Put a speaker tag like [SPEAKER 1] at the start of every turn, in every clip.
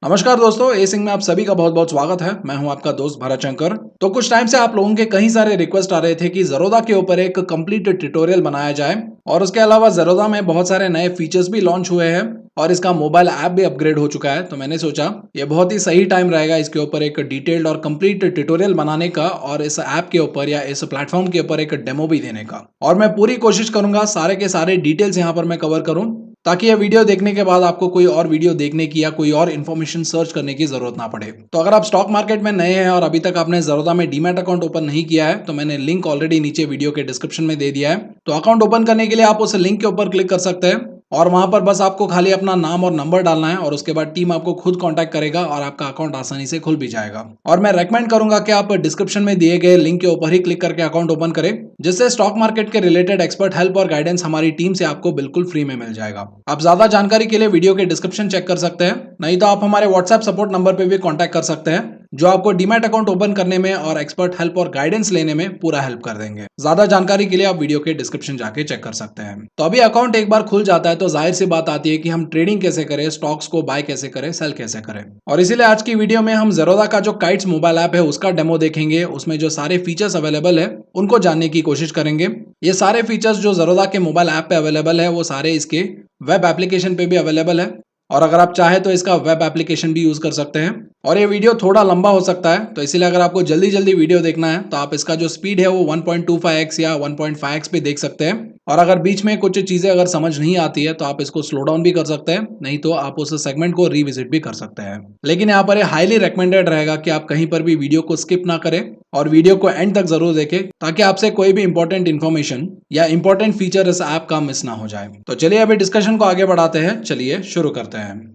[SPEAKER 1] नमस्कार दोस्तों, ए सिंह में आप सभी का बहुत बहुत स्वागत है। मैं हूं आपका दोस्त भरत शंकर। तो कुछ टाइम से आप लोगों के कई सारे रिक्वेस्ट आ रहे थे कि ज़ेरोधा के ऊपर एक कंप्लीट ट्यूटोरियल बनाया जाए और उसके अलावा ज़ेरोधा में बहुत सारे नए फीचर्स भी लॉन्च हुए हैं और इसका मोबाइल ऐप भी अपग्रेड हो चुका है। तो मैंने सोचा ये बहुत ही सही टाइम रहेगा इसके ऊपर एक डिटेल्ड और कंप्लीट ट्यूटोरियल बनाने का और इस ऐप के ऊपर या इस प्लेटफॉर्म के ऊपर एक डेमो भी देने का। और मैं पूरी कोशिश करूंगा सारे के सारे डिटेल्स यहाँ पर मैं कवर करूं ताकि ये वीडियो देखने के बाद आपको कोई और वीडियो देखने की या कोई और इन्फॉर्मेशन सर्च करने की जरूरत ना पड़े। तो अगर आप स्टॉक मार्केट में नए हैं और अभी तक आपने ज़ेरोधा में डीमैट अकाउंट ओपन नहीं किया है तो मैंने लिंक ऑलरेडी नीचे वीडियो के डिस्क्रिप्शन में दे दिया है। तो अकाउंट ओपन करने के लिए आप उस लिंक के ऊपर क्लिक कर सकते हैं और वहां पर बस आपको खाली अपना नाम और नंबर डालना है और उसके बाद टीम आपको खुद कांटेक्ट करेगा और आपका अकाउंट आसानी से खुल भी जाएगा। और मैं रेकमेंड करूंगा कि आप डिस्क्रिप्शन में दिए गए लिंक के ऊपर ही क्लिक करके अकाउंट ओपन करें, जिससे स्टॉक मार्केट के रिलेटेड एक्सपर्ट हेल्प और गाइडेंस हमारी टीम से आपको बिल्कुल फ्री में मिल जाएगा। आप ज्यादा जानकारी के लिए वीडियो के डिस्क्रिप्शन चेक कर सकते हैं, नहीं तो आप हमारे व्हाट्सएप सपोर्ट नंबर पे भी कांटेक्ट कर सकते हैं, जो आपको डीमैट अकाउंट ओपन करने में और एक्सपर्ट हेल्प और गाइडेंस लेने में पूरा हेल्प कर देंगे। ज्यादा जानकारी के लिए आप वीडियो के डिस्क्रिप्शन जाके चेक कर सकते हैं। तो अभी अकाउंट एक बार खुल जाता है तो जाहिर सी बात आती है कि हम ट्रेडिंग कैसे करें, स्टॉक्स को बाय कैसे करें, सेल कैसे करें। और इसीलिए आज की वीडियो में हम ज़ेरोधा का जो काइट्स मोबाइल ऐप है उसका डेमो देखेंगे। उसमें जो सारे फीचर्स अवेलेबल है उनको जानने की कोशिश करेंगे। ये सारे फीचर्स जो ज़ेरोधा के मोबाइल ऐप पे अवेलेबल है वो सारे इसके वेब एप्लीकेशन पे भी अवेलेबल है और अगर आप चाहे तो इसका वेब एप्लीकेशन भी यूज कर सकते हैं। और ये वीडियो थोड़ा लंबा हो सकता है, तो इसीलिए अगर आपको जल्दी जल्दी वीडियो देखना है तो आप इसका जो स्पीड है वो 1.25x या 1.5x पे देख सकते हैं। और अगर बीच में कुछ चीजें अगर समझ नहीं आती है तो आप इसको स्लो डाउन भी कर सकते हैं, नहीं तो आप उस सेगमेंट को रिविजिट भी कर सकते हैं। लेकिन यहाँ पर ये हाईली रिकमेंडेड रहेगा कि आप कहीं पर भी वीडियो को स्किप ना करें और वीडियो को एंड तक जरूर देखें, ताकि आपसे कोई भी इंपॉर्टेंट इन्फॉर्मेशन या इंपॉर्टेंट फीचर इस ऐप का मिस ना हो जाए। तो चलिए अभी डिस्कशन को आगे बढ़ाते हैं, चलिए शुरू करते हैं।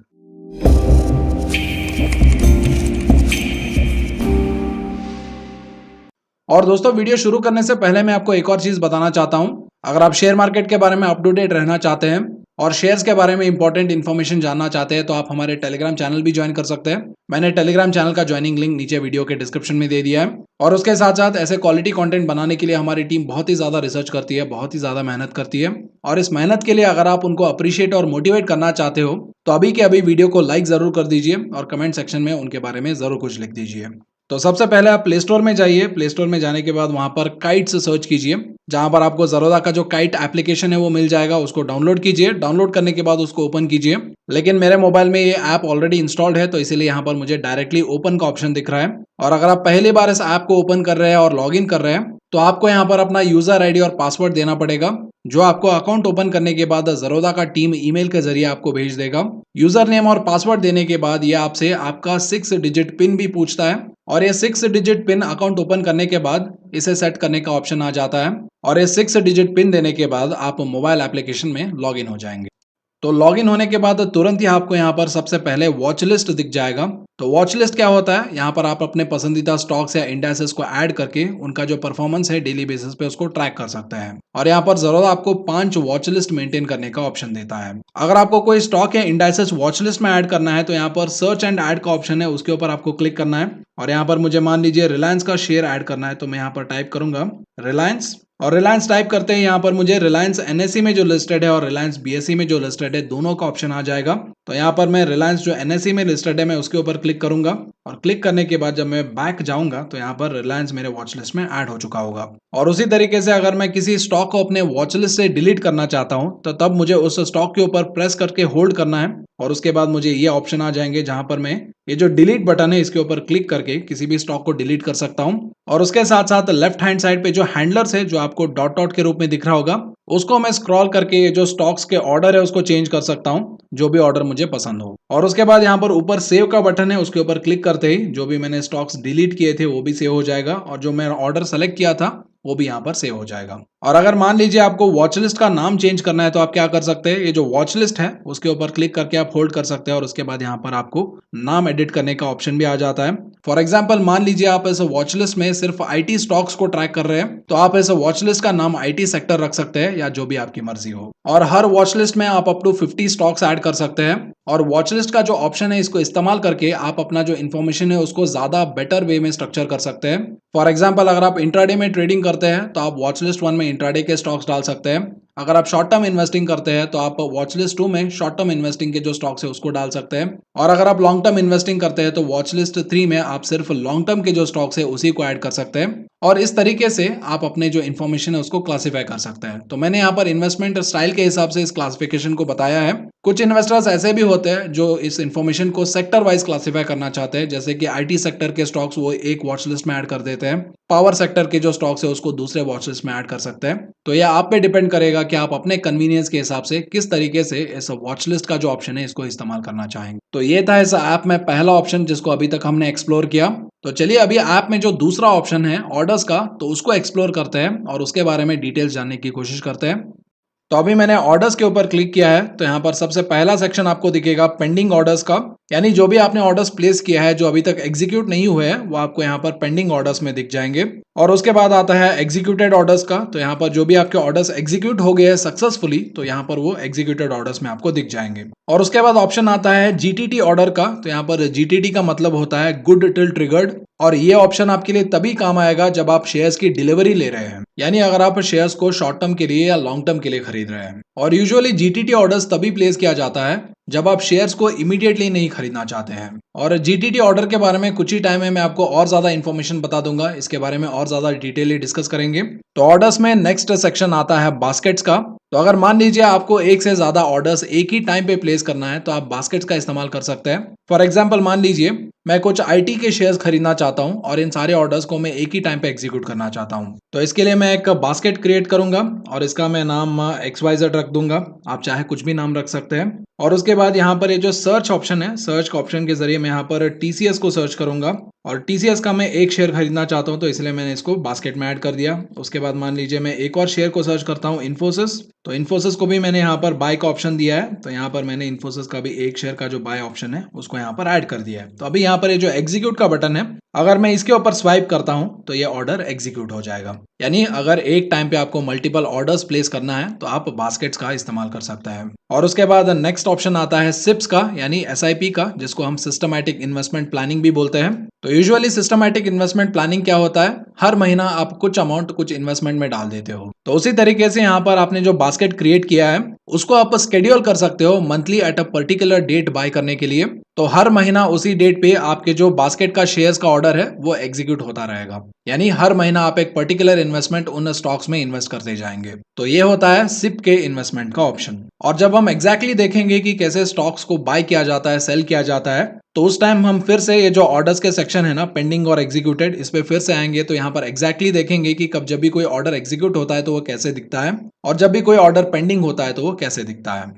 [SPEAKER 1] और दोस्तों, वीडियो शुरू करने से पहले मैं आपको एक और चीज बताना चाहता हूं। अगर आप शेयर मार्केट के बारे में अप टू डेट रहना चाहते हैं और शेयर्स के बारे में इंपॉर्टेंट इन्फॉर्मेशन जानना चाहते हैं तो आप हमारे टेलीग्राम चैनल भी ज्वाइन कर सकते हैं। मैंने टेलीग्राम चैनल का ज्वाइनिंग लिंक नीचे वीडियो के डिस्क्रिप्शन में दे दिया है। और उसके साथ साथ ऐसे क्वालिटी कंटेंट बनाने के लिए हमारी टीम बहुत ही ज्यादा रिसर्च करती है, बहुत ही ज्यादा मेहनत करती है। और इस मेहनत के लिए अगर आप उनको अप्रिशिएट और मोटिवेट करना चाहते हो तो अभी के अभी वीडियो को लाइक जरूर कर दीजिए और कमेंट सेक्शन में उनके बारे में जरूर कुछ लिख दीजिए। तो सबसे पहले आप प्ले स्टोर में जाइए। प्ले स्टोर में जाने के बाद वहां पर काइट्स सर्च कीजिए, जहां पर आपको ज़ेरोधा का जो काइट एप्लीकेशन है वो मिल जाएगा। उसको डाउनलोड कीजिए, डाउनलोड करने के बाद उसको ओपन कीजिए। लेकिन मेरे मोबाइल में ये ऐप ऑलरेडी इंस्टॉल्ड है तो इसीलिए यहाँ पर मुझे डायरेक्टली ओपन का ऑप्शन दिख रहा है। और अगर आप पहली बार इस ऐप को ओपन कर रहे हैं और लॉग इन कर रहे हैं तो आपको यहाँ पर अपना यूजर आईडी और पासवर्ड देना पड़ेगा, जो आपको अकाउंट ओपन करने के बाद ज़ेरोधा का टीम ईमेल के जरिए आपको भेज देगा। यूजर नेम और पासवर्ड देने के बाद ये आपसे आपका 6 डिजिट पिन भी पूछता है और ये 6 डिजिट पिन अकाउंट ओपन करने के बाद इसे सेट करने का ऑप्शन आ जाता है और ये 6 डिजिट पिन देने के बाद आप मोबाइल एप्लीकेशन में लॉग इन हो जाएंगे। तो लॉगिन होने के बाद तुरंत ही आपको यहाँ पर सबसे पहले वॉच लिस्ट दिख जाएगा। तो वॉच लिस्ट क्या होता है, यहाँ पर आप अपने पसंदीदा स्टॉक्स या इंडेक्सेस को ऐड करके उनका जो परफॉर्मेंस है डेली बेसिस पे उसको ट्रैक कर सकते हैं। और यहाँ पर जरूर आपको 5 वॉच लिस्ट मेंटेन करने का ऑप्शन देता है। अगर आपको कोई स्टॉक या इंडेक्सेस वॉच लिस्ट में ऐड करना है तो यहाँ पर सर्च एंड ऐड का ऑप्शन है, उसके ऊपर आपको क्लिक करना है। और यहाँ पर मुझे मान लीजिए रिलायंस का शेयर ऐड करना है तो मैं यहाँ पर टाइप करूंगा रिलायंस। और रिलायंस टाइप करते हैं यहाँ पर मुझे रिलायंस एनएसई में जो लिस्टेड है और रिलायंस बीएसई में जो लिस्टेड है दोनों का ऑप्शन आ जाएगा। तो यहाँ पर मैं रिलायंस जो एनएसई में लिस्टेड है मैं उसके ऊपर क्लिक करूंगा और क्लिक करने के बाद जब मैं बैक जाऊंगा तो यहाँ पर रिलायंस मेरे वॉच लिस्ट में ऐड हो चुका होगा। और उसी तरीके से अगर मैं किसी स्टॉक को अपने वॉच लिस्ट से डिलीट करना चाहता हूँ तो तब मुझे उस स्टॉक के ऊपर प्रेस करके होल्ड करना है और उसके बाद मुझे ये ऑप्शन आ जाएंगे जहां पर मैं ये जो डिलीट बटन है इसके ऊपर क्लिक करके किसी भी स्टॉक को डिलीट कर सकता हूं। और उसके साथ साथ लेफ्ट हैंड साइड पे जो हैंडलर्स है जो आपको डॉट डॉट के रूप में दिख रहा होगा उसको मैं स्क्रॉल करके ये जो स्टॉक्स के ऑर्डर है उसको चेंज कर सकता हूं, जो भी ऑर्डर मुझे पसंद हो। और उसके बाद यहाँ पर ऊपर सेव का बटन है, उसके ऊपर क्लिक करते ही जो भी मैंने स्टॉक्स डिलीट किए थे वो भी सेव हो जाएगा और जो मैं ऑर्डर सेलेक्ट किया था वो भी यहाँ पर सेव हो जाएगा। और अगर मान लीजिए आपको वॉच लिस्ट का नाम चेंज करना है तो आप क्या कर सकते हैं, ये जो वॉच लिस्ट है उसके ऊपर क्लिक करके आप होल्ड कर सकते हैं और उसके बाद यहाँ पर आपको नाम एडिट करने का ऑप्शन भी आ जाता है। फॉर एग्जाम्पल मान लीजिए आप इस वॉच लिस्ट में सिर्फ आईटी स्टॉक्स को ट्रैक कर रहे हैं तो आप इस वॉच लिस्ट का नाम आईटी सेक्टर रख सकते हैं या जो भी आपकी मर्जी हो। और हर वॉच लिस्ट में आप अप टू 50 स्टॉक्स ऐड कर सकते हैं। और वॉच लिस्ट का जो ऑप्शन है इसको इस्तेमाल करके आप अपना जो इन्फॉर्मेशन है उसको ज्यादा बेटर वे में स्ट्रक्चर कर सकते हैं। फॉर एग्जाम्पल अगर आप इंट्राडे में ट्रेडिंग करते हैं तो आप वॉच लिस्ट 1 में इंट्राडे के स्टॉक्स डाल सकते हैं अगर आप शॉर्ट टर्म इन्वेस्टिंग करते हैं तो आप वॉच लिस्ट 2 में शॉर्ट टर्म इन्वेस्टिंग के जो स्टॉक्स है उसको डाल सकते हैं, और अगर आप लॉन्ग टर्म इन्वेस्टिंग करते हैं तो वॉच लिस्ट 3 में आप सिर्फ लॉन्ग टर्म के जो स्टॉक्स है उसी को ऐड कर सकते हैं, और इस तरीके से आप अपने जो इन्फॉर्मेशन है उसको क्लासिफाई कर सकते हैं। तो मैंने यहाँ पर इन्वेस्टमेंट स्टाइल के हिसाब से इस क्लासिफिकेशन को बताया है। कुछ इन्वेस्टर्स ऐसे भी होते हैं जो इस इन्फॉर्मेशन को सेक्टर वाइज क्लासिफाई करना चाहते हैं, जैसे कि आईटी सेक्टर के स्टॉक्स वो एक वॉच लिस्ट में ऐड कर देते हैं, पावर सेक्टर के जो स्टॉक्स है उसको दूसरे वॉच लिस्ट में ऐड कर सकते हैं। तो यह आप पे डिपेंड करेगा कि आप अपने कन्वीनियंस के हिसाब से किस तरीके से इस वॉच लिस्ट का जो ऑप्शन है इसको इस्तेमाल करना चाहेंगे। तो ये था इस ऐप में पहला ऑप्शन जिसको अभी तक हमने एक्सप्लोर किया। तो चलिए अभी ऐप में जो दूसरा ऑप्शन है ऑर्डर्स का, तो उसको एक्सप्लोर करते हैं और उसके बारे में डिटेल्स जानने की कोशिश करते हैं। तो अभी मैंने ऑर्डर्स के ऊपर क्लिक किया है, तो यहाँ पर सबसे पहला सेक्शन आपको दिखेगा पेंडिंग ऑर्डर्स का, यानी जो भी आपने ऑर्डर्स प्लेस किया है जो अभी तक एग्जीक्यूट नहीं हुए हैं वो आपको यहाँ पर पेंडिंग ऑर्डर्स में दिख जाएंगे। और उसके बाद आता है एग्जीक्यूटेड ऑर्डर्स का, तो यहाँ पर जो भी आपके ऑर्डर्स एग्जीक्यूट हो गए हैं सक्सेसफुली तो यहाँ पर वो एग्जीक्यूटेड ऑर्डर्स में आपको दिख जाएंगे। और उसके बाद ऑप्शन आता है जीटीटी ऑर्डर का, तो यहाँ पर जीटीटी का मतलब होता है गुड टिल ट्रिगर्ड, और ये ऑप्शन आपके लिए तभी काम आएगा जब आप शेयर्स की डिलीवरी ले रहे हैं, यानी अगर आप शेयर्स को शॉर्ट टर्म के लिए या लॉन्ग टर्म के लिए खरीद रहे हैं। और यूजुअली जीटीटी ऑर्डर्स तभी प्लेस किया जाता है जब आप शेयर्स को इमीडिएटली नहीं खरीदना चाहते हैं। और जीटीटी ऑर्डर के बारे में कुछ ही टाइम में मैं आपको और ज्यादा इन्फॉर्मेशन बता दूंगा, इसके बारे में और ज्यादा डिटेली डिस्कस करेंगे। तो ऑर्डर्स में नेक्स्ट सेक्शन आता है बास्केट्स का। तो अगर मान लीजिए आपको एक से ज्यादा ऑर्डर्स एक ही टाइम पे प्लेस करना है तो आप बास्केट्स का इस्तेमाल कर सकते हैं। फॉर एग्जांपल मान लीजिए मैं कुछ आईटी के शेयर्स खरीदना चाहता हूं और इन सारे ऑर्डर्स को मैं एक ही टाइम पे एग्जीक्यूट करना चाहता हूं, तो इसके लिए मैं एक बास्केट क्रिएट करूंगा और इसका मैं नाम XYZ रख दूंगा, आप चाहे कुछ भी नाम रख सकते हैं। और उसके बाद यहाँ पर ये जो सर्च ऑप्शन है, सर्च ऑप्शन के जरिए मैं यहाँ पर TCS को सर्च करूंगा, और TCS का मैं एक शेयर खरीदना चाहता हूं तो इसलिए मैंने इसको बास्केट में ऐड कर दिया। उसके बाद मान लीजिए मैं एक और शेयर को सर्च करता हूं इन्फोसिस, तो इन्फोसिस को भी मैंने यहाँ पर बाय का ऑप्शन दिया है, तो यहाँ पर मैंने इन्फोसिस का भी एक शेयर का जो बाय ऑप्शन है उसको यहाँ पर ऐड कर दिया है। तो अभी यहाँ पर ये जो एग्जीक्यूट का बटन है, अगर मैं इसके ऊपर स्वाइप करता हूं तो ये ऑर्डर एग्जीक्यूट हो जाएगा। यानी अगर एक टाइम पे आपको मल्टीपल ऑर्डर्स प्लेस करना है तो आप बास्केट्स का इस्तेमाल कर सकते हैं। और उसके बाद नेक्स्ट ऑप्शन आता है सिप्स का, यानी SIP का, जिसको हम सिस्टमैटिक इन्वेस्टमेंट प्लानिंग भी बोलते हैं। तो यूजुअली सिस्टमैटिक इन्वेस्टमेंट प्लानिंग क्या होता है, हर महीना आप कुछ अमाउंट कुछ इन्वेस्टमेंट में डाल देते हो। तो उसी तरीके से यहाँ पर आपने जो बास्केट क्रिएट किया है उसको आप शेड्यूल कर सकते हो monthly at a particular date buy करने के लिए। तो हर महीना उसी डेट पे आपके जो बास्केट का शेयर्स का ऑर्डर है वो एग्जीक्यूट होता रहेगा, यानी हर महीना आप एक पर्टिकुलर इन्वेस्टमेंट उन स्टॉक्स में इन्वेस्ट करते जाएंगे। तो ये होता है सिप के इन्वेस्टमेंट का ऑप्शन। और जब हम एग्जैक्टली देखेंगे कि कैसे स्टॉक्स को बाय किया जाता है, सेल किया जाता है, तो उस टाइम हम फिर से ये जो ऑर्डर्स के सेक्शन है ना, पेंडिंग और एग्जीक्यूटेड, इस पे फिर से आएंगे। तो यहाँ पर एग्जैक्टली देखेंगे कि कब जब भी कोई ऑर्डर एग्जीक्यूट होता है तो वो कैसे दिखता है, और जब भी कोई ऑर्डर पेंडिंग होता है तो वो कैसे दिखता है।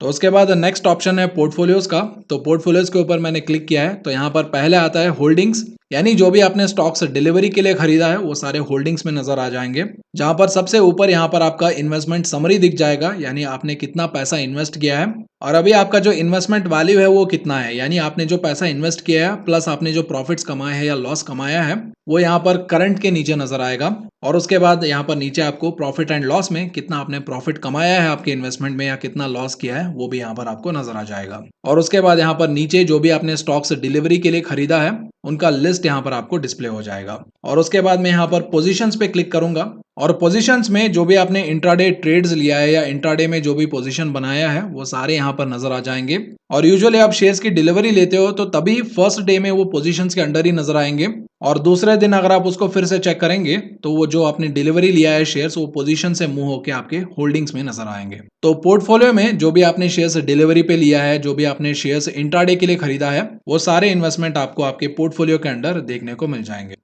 [SPEAKER 1] तो उसके बाद नेक्स्ट ऑप्शन है पोर्टफोलियोज का। तो पोर्टफोलियोज के ऊपर मैंने क्लिक किया है, तो यहाँ पर पहले आता है होल्डिंग्स, यानी जो भी आपने स्टॉक्स डिलीवरी के लिए खरीदा है वो सारे होल्डिंग्स में नजर आ जाएंगे, जहां पर सबसे ऊपर यहाँ पर आपका इन्वेस्टमेंट समरी दिख जाएगा, यानी आपने कितना पैसा इन्वेस्ट किया है और अभी आपका जो इन्वेस्टमेंट वैल्यू है वो कितना है, यानी आपने जो पैसा इन्वेस्ट किया है प्लस आपने जो प्रॉफिट्स कमाए हैं या लॉस कमाया है वो यहाँ पर करंट के नीचे नजर आएगा। और उसके बाद यहाँ पर नीचे आपको प्रॉफिट एंड लॉस में कितना आपने प्रॉफिट कमाया है आपके इन्वेस्टमेंट में या कितना लॉस किया है वो भी यहाँ पर आपको नजर आ जाएगा। और उसके बाद यहाँ पर नीचे जो भी आपने स्टॉक्स डिलीवरी के लिए खरीदा है उनका लिस्ट यहाँ पर आपको डिस्प्ले हो जाएगा। और उसके बाद मैं यहाँ पर पोजीशंस पे क्लिक करूंगा, और पोजीशंस में जो भी आपने इंट्राडे ट्रेड्स लिया है या इंट्राडे में जो भी पोजीशन बनाया है वो सारे यहाँ पर नजर आ जाएंगे। और यूजुअली आप शेयर्स की डिलीवरी लेते हो तो तभी फर्स्ट डे में वो पोजीशंस के अंडर ही नजर आएंगे, और दूसरे दिन अगर आप उसको फिर से चेक करेंगे तो वो जो आपने डिलीवरी लिया है शेयर्स वो पोजीशन से मूव होकर आपके होल्डिंग्स में नजर आएंगे। तो पोर्टफोलियो में जो भी आपने शेयर्स डिलीवरी पे लिया है, जो भी आपने शेयर्स इंट्राडे के लिए खरीदा है, वो सारे इन्वेस्टमेंट आपको आपके पोर्टफोलियो के अंडर देखने को मिल जाएंगे।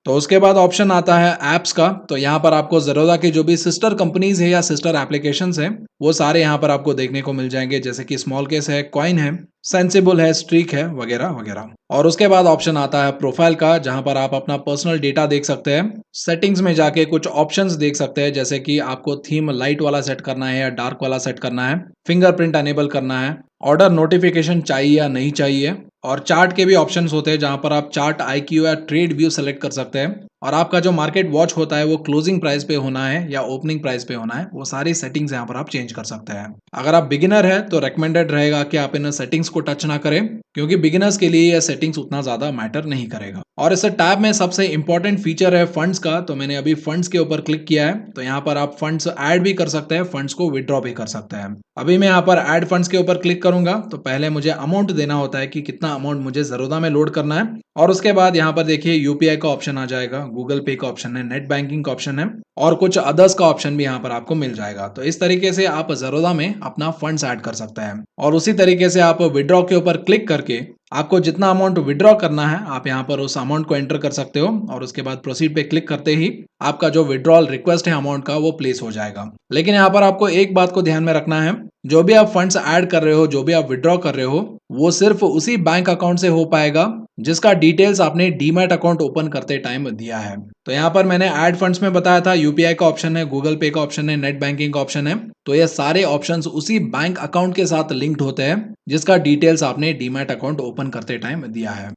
[SPEAKER 1] तो उसके बाद ऑप्शन आता है ऐप्स का। तो यहाँ पर आपको ज़ेरोधा के जो भी सिस्टर कंपनीज है या सिस्टर एप्लीकेशंस हैं वो सारे यहाँ पर आपको देखने को मिल जाएंगे, जैसे कि स्मॉल केस है, कॉइन है, सेंसिबल है, स्ट्रीक है, वगैरह वगैरह। और उसके बाद ऑप्शन आता है प्रोफाइल का, जहां पर आप अपना पर्सनल डेटा देख सकते हैं। सेटिंग्स में जाके कुछ ऑप्शंस देख सकते हैं, जैसे कि आपको थीम लाइट वाला सेट करना है या डार्क वाला सेट करना है, फिंगरप्रिंट अनेबल करना है, ऑर्डर नोटिफिकेशन चाहिए या नहीं चाहिए, और चार्ट के भी ऑप्शंस होते हैं जहां पर आप चार्ट IQ या ट्रेड व्यू सेलेक्ट कर सकते हैं। और आपका जो मार्केट वॉच होता है वो क्लोजिंग प्राइस पे होना है या ओपनिंग प्राइस पे होना है, वो सारी सेटिंग्स यहाँ पर आप चेंज कर सकते हैं। अगर आप बिगिनर है तो रेकमेंडेड रहेगा कि आप इन सेटिंग्स को टच ना करें, क्योंकि बिगिनर्स के लिए ये सेटिंग्स उतना ज्यादा मैटर नहीं करेगा। और इस टैब में सबसे इंपॉर्टेंट फीचर है फंड्स का, तो मैंने अभी फंड्स के ऊपर क्लिक किया है। तो यहाँ पर आप फंड्स ऐड भी कर सकते हैं, फंड्स को विड्रॉ भी कर सकते हैं। अभी मैं यहाँ पर ऐड फंड्स के ऊपर क्लिक करूंगा तो पहले मुझे अमाउंट देना होता है कि कितना अमाउंट मुझे ज़रूरत में लोड करना है, और उसके बाद यहाँ पर देखिए यूपीआई का ऑप्शन आ जाएगा, गूगल पे का ऑप्शन है, नेट बैंकिंग का ऑप्शन है, और कुछ अदर्स का ऑप्शन भी यहाँ पर आपको मिल जाएगा। तो इस तरीके से आप ज़रूरत में अपना फंड्स ऐड कर सकते हैं। और उसी तरीके से आप विड्रॉ के ऊपर क्लिक करके आपको जितना अमाउंट विड्रॉ करना है आप यहाँ पर उस अमाउंट को एंटर कर सकते हो, और उसके बाद प्रोसीड पे क्लिक करते ही आपका जो विड्रॉल रिक्वेस्ट है अमाउंट का वो प्लेस हो जाएगा। लेकिन यहाँ पर आपको एक बात को ध्यान में रखना है, जो भी आप फंड्स ऐड कर रहे हो, जो भी आप विड्रॉ कर रहे हो, वो सिर्फ उसी बैंक अकाउंट से हो पाएगा जिसका डिटेल्स आपने डीमैट अकाउंट ओपन करते टाइम दिया है। तो यहाँ पर मैंने ऐड फंड्स में बताया था यूपीआई का ऑप्शन है, गूगल पे का ऑप्शन है, नेट बैंकिंग का ऑप्शन है। तो ये सारे ऑप्शंस उसी बैंक अकाउंट के साथ लिंक्ड होते हैं जिसका डिटेल्स आपने डीमैट अकाउंट ओपन करते टाइम दिया है।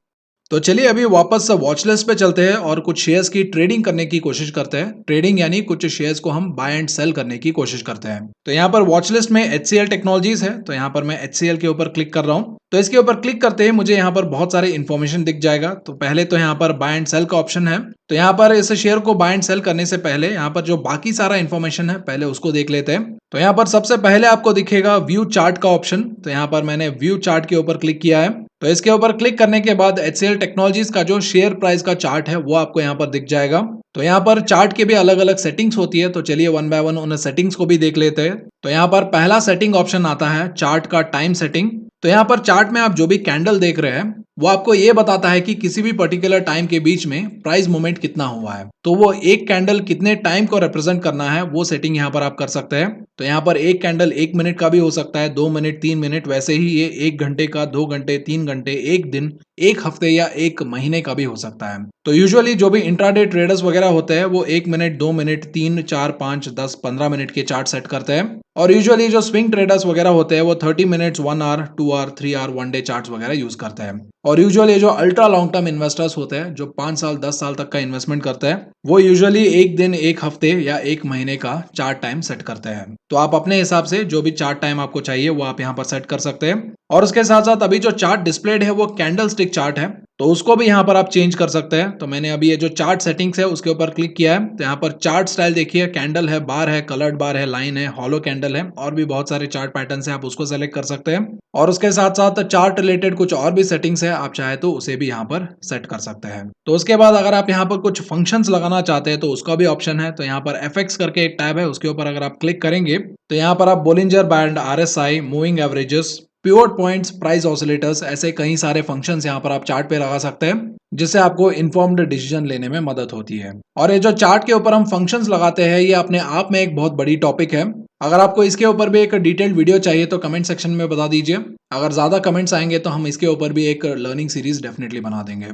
[SPEAKER 1] तो चलिए अभी वापस वॉच लिस्ट पे चलते हैं और कुछ शेयर्स की ट्रेडिंग करने की कोशिश करते हैं। ट्रेडिंग यानी कुछ शेयर्स को हम बाय एंड सेल करने की कोशिश करते हैं। तो यहाँ पर वॉच लिस्ट में HCL टेक्नोलॉजीज है, तो यहाँ पर मैं HCL के ऊपर क्लिक कर रहा हूँ। तो इसके ऊपर क्लिक करते ही मुझे यहाँ पर बहुत सारे इन्फॉर्मेशन दिख जाएगा। तो पहले तो यहाँ पर बाय एंड सेल का ऑप्शन है, तो यहाँ पर इस शेयर को बाय एंड सेल करने से पहले यहाँ पर जो बाकी सारा इन्फॉर्मेशन है पहले उसको देख लेते हैं। तो यहाँ पर सबसे पहले आपको दिखेगा व्यू चार्ट का ऑप्शन, तो यहाँ पर मैंने व्यू चार्ट के ऊपर क्लिक किया है। तो इसके ऊपर क्लिक करने के बाद HCL टेक्नोलॉजीज का जो शेयर प्राइस का चार्ट है वो आपको यहाँ पर दिख जाएगा। तो यहाँ पर चार्ट के भी अलग अलग सेटिंग्स होती है, तो चलिए वन बाय वन उन सेटिंग्स को भी देख लेते हैं। तो यहाँ पर पहला सेटिंग ऑप्शन आता है चार्ट का टाइम सेटिंग। तो यहाँ पर चार्ट में आप जो भी कैंडल देख रहे हैं वो आपको ये बताता है कि किसी भी पर्टिकुलर टाइम के बीच में प्राइस मूवमेंट कितना हुआ है। तो वो एक कैंडल कितने टाइम को रिप्रेजेंट करना है वो सेटिंग यहाँ पर आप कर सकते हैं। तो यहाँ पर एक कैंडल 1 मिनट का भी हो सकता है, 2 मिनट, 3 मिनट, वैसे ही ये 1 घंटे का, 2 घंटे, 3 घंटे, 1 दिन, 1 हफ्ते या 1 महीने का भी हो सकता है। तो यूजुअली जो भी इंट्राडे ट्रेडर्स वगैरह होते हैं वो 1 मिनट, 2 मिनट, 3, 4, 5, 10, 15 मिनट के चार्ट सेट करते हैं। और यूजुअली जो स्विंग ट्रेडर्स वगैरह होते हैं वो 30 minutes, 1 hour, 2 hour, 3 hour, 1 day charts वगैरह यूज करते हैं। और यूजुअली जो अल्ट्रा लॉन्ग टर्म इन्वेस्टर्स होते हैं जो 5 साल 10 साल तक का इन्वेस्टमेंट करते हैं वो यूजुअली 1 दिन, 1 हफ्ते या 1 महीने का चार्ट टाइम सेट करते हैं। तो आप अपने हिसाब से जो भी चार्ट टाइम आपको चाहिए वो आप यहाँ पर सेट कर सकते हैं। और उसके साथ साथ अभी जो चार्ट डिस्प्लेड है वो कैंडल स्टिक चार्ट है, तो उसको भी यहाँ पर आप चेंज कर सकते हैं। तो मैंने अभी ये जो चार्ट सेटिंग्स है उसके ऊपर क्लिक किया है। तो यहाँ पर चार्ट स्टाइल देखिए, कैंडल है, बार है, कलर्ड बार है, लाइन है, हॉलो कैंडल है, और भी बहुत सारे चार्ट पैटर्न है, आप उसको सेलेक्ट कर सकते हैं। और उसके साथ साथ चार्ट रिलेटेड कुछ और भी सेटिंग्स है, आप चाहे तो उसे भी यहाँ पर सेट कर सकते हैं। तो उसके बाद अगर आप यहाँ पर कुछ फंक्शंस लगाना चाहते हैं तो उसका भी ऑप्शन है। तो यहाँ पर FX करके एक टैब है, उसके ऊपर अगर आप क्लिक करेंगे तो यहाँ पर आप Bollinger band, RSI, moving averages, pivot points, price oscillators, ऐसे कई सारे फंक्शंस यहाँ पर आप चार्ट पे लगा सकते हैं जिससे आपको इन्फॉर्म्ड डिसीजन लेने में मदद होती है। और ये जो चार्ट के ऊपर हम फंक्शंस लगाते हैं ये अपने आप में एक बहुत बड़ी टॉपिक है। अगर आपको इसके ऊपर भी एक डिटेल्ड वीडियो चाहिए तो कमेंट सेक्शन में बता दीजिए। अगर ज्यादा कमेंट्स आएंगे तो हम इसके ऊपर भी एक लर्निंग सीरीज डेफिनेटली बना देंगे।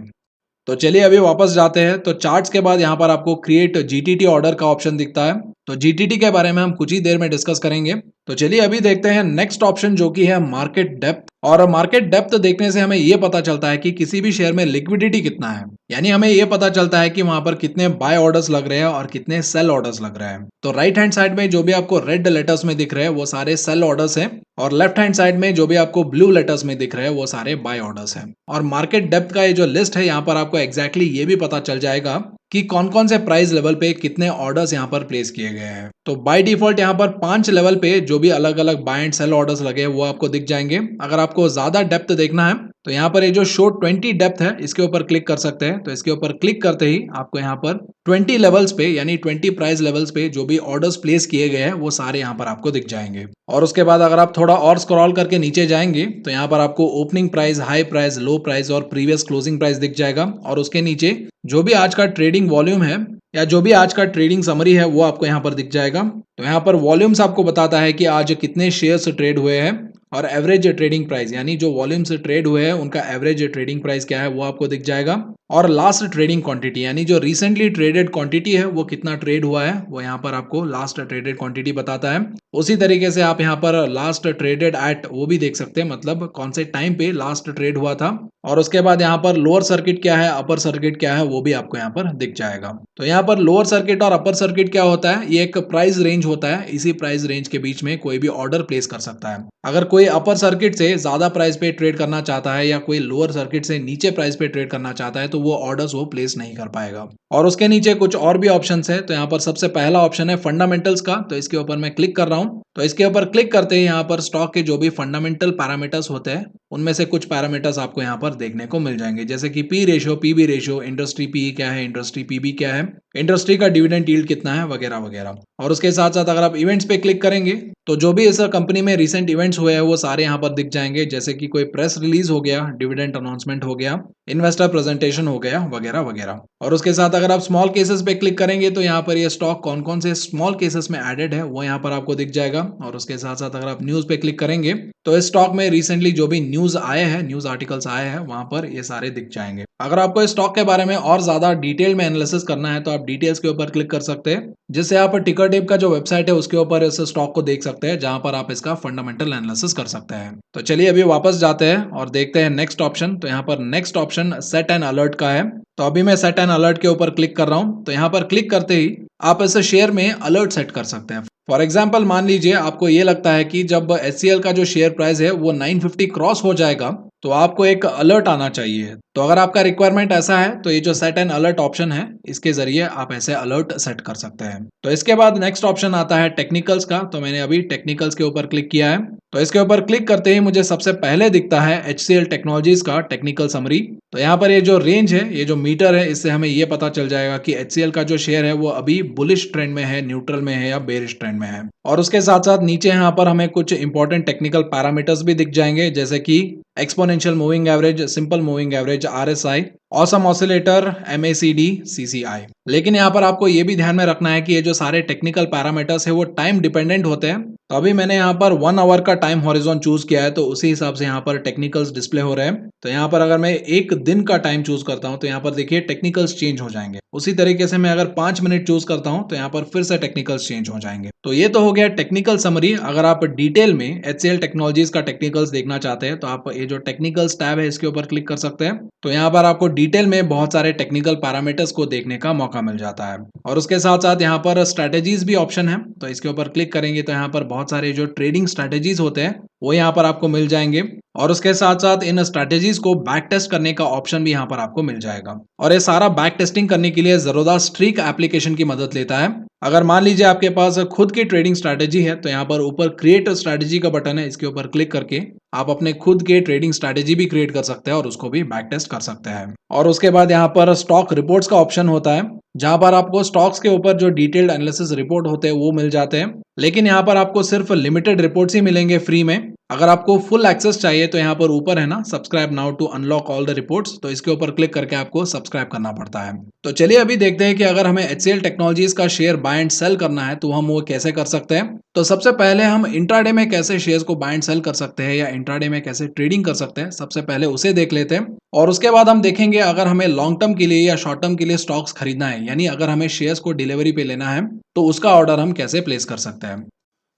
[SPEAKER 1] तो चलिए अभी वापस जाते हैं। तो चार्ट्स के बाद यहाँ पर आपको क्रिएट GTT ऑर्डर का ऑप्शन दिखता है। तो GTT के बारे में हम कुछ ही देर में डिस्कस करेंगे। तो चलिए अभी देखते हैं नेक्स्ट ऑप्शन जो कि है मार्केट डेप्थ। और मार्केट डेप्थ देखने से हमें यह पता चलता है कि किसी भी शेयर में लिक्विडिटी कितना है, यानी हमें यह पता चलता है कि वहां पर कितने बाय ऑर्डर्स लग रहे हैं और कितने सेल ऑर्डर्स लग रहे हैं। तो राइट हैंड साइड में जो भी आपको रेड लेटर्स में दिख रहे हैं वो सारे सेल ऑर्डर्स हैं, और लेफ्ट हैंड साइड में जो भी आपको ब्लू लेटर्स में दिख रहे हैं वो सारे बाय ऑर्डर्स हैं। और मार्केट डेप्थ का ये जो लिस्ट है यहाँ पर आपको एग्जैक्टली ये भी पता चल जाएगा कि कौन कौन से प्राइस लेवल पे कितने ऑर्डर्स यहाँ पर प्लेस किए गए हैं। तो बाय डिफॉल्ट यहाँ पर 5 लेवल पे जो भी अलग अलग बाय एंड सेल ऑर्डर्स लगे हैं वो आपको दिख जाएंगे। अगर आपको ज्यादा डेप्थ देखना है तो यहाँ पर ये जो शो 20 डेप्थ है इसके ऊपर क्लिक कर सकते हैं। तो इसके ऊपर क्लिक करते ही आपको यहाँ पर 20 लेवल्स पे यानी 20 प्राइस लेवल्स पे जो भी ऑर्डर्स प्लेस किए गए हैं वो सारे यहाँ पर आपको दिख जाएंगे। और उसके बाद अगर आप थोड़ा और स्क्रॉल करके नीचे जाएंगे तो यहाँ पर आपको ओपनिंग प्राइस, हाई प्राइस, लो प्राइस और प्रीवियस क्लोजिंग प्राइस दिख जाएगा। और उसके नीचे जो भी आज का ट्रेडिंग वॉल्यूम है या जो भी आज का ट्रेडिंग समरी है वो आपको यहाँ पर दिख जाएगा। तो यहाँ पर वॉल्यूम्स आपको बताता है कि आज कितने शेयर्स ट्रेड हुए हैं, और एवरेज ट्रेडिंग प्राइस यानी जो वॉल्यूम से ट्रेड हुए हैं उनका एवरेज ट्रेडिंग प्राइस क्या है वो आपको दिख जाएगा। और लास्ट ट्रेडिंग क्वांटिटी यानी जो रिसेंटली ट्रेडेड क्वांटिटी है वो कितना ट्रेड हुआ है वो यहाँ पर आपको लास्ट ट्रेडेड क्वांटिटी बताता है। उसी तरीके से आप यहाँ पर लास्ट ट्रेडेड एट वो भी देख सकते हैं, मतलब कौन से टाइम पे लास्ट ट्रेड हुआ था। और उसके बाद यहाँ पर लोअर सर्किट क्या है, अपर सर्किट क्या है, वो भी आपको यहाँ पर दिख जाएगा। तो यहाँ पर लोअर सर्किट और अपर सर्किट क्या होता है, ये एक प्राइस रेंज होता है। इसी प्राइस रेंज के बीच में कोई भी ऑर्डर प्लेस कर सकता है। अगर कोई अपर सर्किट से ज्यादा प्राइस पे ट्रेड करना चाहता है या कोई लोअर सर्किट से नीचे प्राइस पे ट्रेड करना चाहता है तो वो ऑर्डर्स वो प्लेस नहीं कर पाएगा। और उसके नीचे कुछ और भी ऑप्शंस है। तो यहाँ पर सबसे पहला ऑप्शन है फंडामेंटल्स का, तो इसके ऊपर मैं क्लिक कर रहा हूँ। तो इसके ऊपर क्लिक करते ही यहाँ पर स्टॉक के जो भी फंडामेंटल पैरामीटर्स होते हैं उनमें से कुछ पैरामीटर्स आपको यहाँ पर देखने को मिल जाएंगे, जैसे कि P ratio, PB ratio, industry P क्या है, इंडस्ट्री पीबी क्या है, इंडस्ट्री का डिविडेंड यील्ड कितना है, वगैरह वगैरह। और उसके साथ साथ अगर आप इवेंट्स पे क्लिक करेंगे तो जो भी इस कंपनी में रिसेंट इवेंट्स हुए हैं वो सारे यहाँ पर दिख जाएंगे, जैसे कि कोई प्रेस रिलीज हो गया, डिविडेंड अनाउंसमेंट हो गया, इन्वेस्टर प्रेजेंटेशन हो गया, वगैरह वगैरह। और उसके साथ अगर आप स्मॉल केसेस पे क्लिक करेंगे तो यहाँ पर ये स्टॉक कौन कौन से स्मॉल केसेस में एडेड है वो यहाँ पर आपको दिख जाएगा। और उसके साथ साथ अगर आप न्यूज पे क्लिक करेंगे तो इस स्टॉक में रिसेंटली जो भी न्यूज आए हैं, न्यूज आर्टिकल्स आए हैं, वहां पर ये सारे दिख जाएंगे। अगर आपको इस स्टॉक के बारे में और ज्यादा डिटेल में एनालिसिस करना है तो आप डिटेल्स के ऊपर क्लिक कर सकते हैं, जिससे आप टिकर टेप का जो वेबसाइट है उसके ऊपर इस स्टॉक को देख सकते हैं, जहां पर आप इसका फंडामेंटल एनालिसिस कर सकते हैं। तो चलिए अभी वापस जाते हैं और देखते हैं नेक्स्ट ऑप्शन। तो यहाँ पर next option set and alert का है। तो अभी मैं सेट एंड अलर्ट के ऊपर क्लिक कर रहा हूँ। तो यहाँ पर क्लिक करते ही आप इस शेयर में अलर्ट सेट कर सकते हैं। फॉर एग्जाम्पल मान लीजिए आपको ये लगता है कि जब HCL का जो शेयर प्राइस है वो 950 क्रॉस हो जाएगा तो आपको एक अलर्ट आना चाहिए। तो अगर आपका रिक्वायरमेंट ऐसा है तो ये जो सेट एंड अलर्ट ऑप्शन है इसके जरिए आप ऐसे अलर्ट सेट कर सकते हैं। तो इसके बाद नेक्स्ट ऑप्शन आता है टेक्निकल्स का। तो मैंने अभी टेक्निकल्स के ऊपर क्लिक किया है। तो इसके ऊपर क्लिक करते ही मुझे सबसे पहले दिखता है HCL टेक्नोलॉजीज का टेक्निकल समरी। तो यहाँ पर ये जो रेंज है, ये जो मीटर है, इससे हमें ये पता चल जाएगा कि HCL का जो शेयर है वो अभी बुलिश ट्रेंड में है, न्यूट्रल में है या बेरिश ट्रेंड में है। और उसके साथ साथ नीचे यहाँ पर हमें कुछ इंपॉर्टेंट टेक्निकल पैरामीटर्स भी दिख जाएंगे, जैसे कि exponential moving average, simple moving average, RSI, awesome oscillator, MACD, CCI। लेकिन यहाँ पर आपको ये भी ध्यान में रखना है कि ये जो सारे टेक्निकल पैरामीटर्स है वो टाइम डिपेंडेंट होते हैं। तो अभी मैंने यहाँ पर 1 आवर का टाइम हॉरिजॉन चूज किया है, तो उसी हिसाब से यहाँ पर टेक्निकल्स डिस्प्ले हो रहे हैं। तो यहाँ पर अगर मैं एक दिन का टाइम चूज करता हूँ तो यहाँ पर देखिए टेक्निकल्स चेंज हो जाएंगे। उसी तरीके से मैं अगर 5 मिनट चूज करता हूँ तो यहाँ पर फिर से टेक्निकल्स चेंज हो जाएंगे। तो ये तो हो गया टेक्निकल समरी। अगर आप डिटेल में HCL टेक्नोलॉजीज का टेक्निकल्स देखना चाहते हैं तो आप ये जो टेक्निकल्स टैब है इसके ऊपर क्लिक कर सकते हैं। तो यहाँ पर आपको डिटेल में बहुत सारे टेक्निकल पैरामीटर्स को देखने का मौका मिल जाता है। और उसके साथ साथ यहाँ पर स्ट्रेटेजीज भी ऑप्शन है। तो इसके ऊपर क्लिक करेंगे तो यहाँ पर बहुत सारे जो ट्रेडिंग स्ट्रेटेजीज होते हैं वो यहाँ पर आपको मिल जाएंगे। और उसके साथ साथ इन स्ट्रेटेजीज को बैक टेस्ट करने का ऑप्शन भी यहाँ पर आपको मिल जाएगा। और ये सारा बैक टेस्टिंग करने के लिए ज़ेरोधा स्ट्रीक एप्लीकेशन की मदद लेता है। अगर मान लीजिए आपके पास खुद की ट्रेडिंग स्ट्रैटेजी है तो यहाँ पर ऊपर क्रिएट स्ट्रैटेजी का बटन है, इसके ऊपर क्लिक करके आप अपने खुद के ट्रेडिंग स्ट्रैटेजी भी क्रिएट कर सकते हैं और उसको भी बैक टेस्ट कर सकते हैं। और उसके बाद यहाँ पर स्टॉक रिपोर्ट्स का ऑप्शन होता है, जहां पर आपको स्टॉक्स के ऊपर जो डिटेल्ड एनालिसिस रिपोर्ट होते हैं वो मिल जाते हैं। लेकिन यहाँ पर आपको सिर्फ लिमिटेड रिपोर्ट्स ही मिलेंगे फ्री में। अगर आपको फुल एक्सेस चाहिए तो यहाँ पर ऊपर है ना, subscribe now to unlock all the reports, तो इसके ऊपर क्लिक करके आपको सब्सक्राइब करना पड़ता है। तो चलिए अभी देखते हैं कि अगर हमें HCL टेक्नोलॉजीज का शेयर बाय एंड सेल करना है तो हम वो कैसे कर सकते हैं। तो सबसे पहले हम इंट्राडे में कैसे शेयर्स को बाय एंड सेल कर सकते हैं या इंट्राडे में कैसे ट्रेडिंग कर सकते हैं, सबसे पहले उसे देख लेते हैं। और उसके बाद हम देखेंगे अगर हमें लॉन्ग टर्म के लिए या शॉर्ट टर्म के लिए स्टॉक्स खरीदना है, यानी अगर हमें शेयर्स को डिलीवरी पे लेना है तो उसका ऑर्डर हम कैसे प्लेस कर सकते हैं।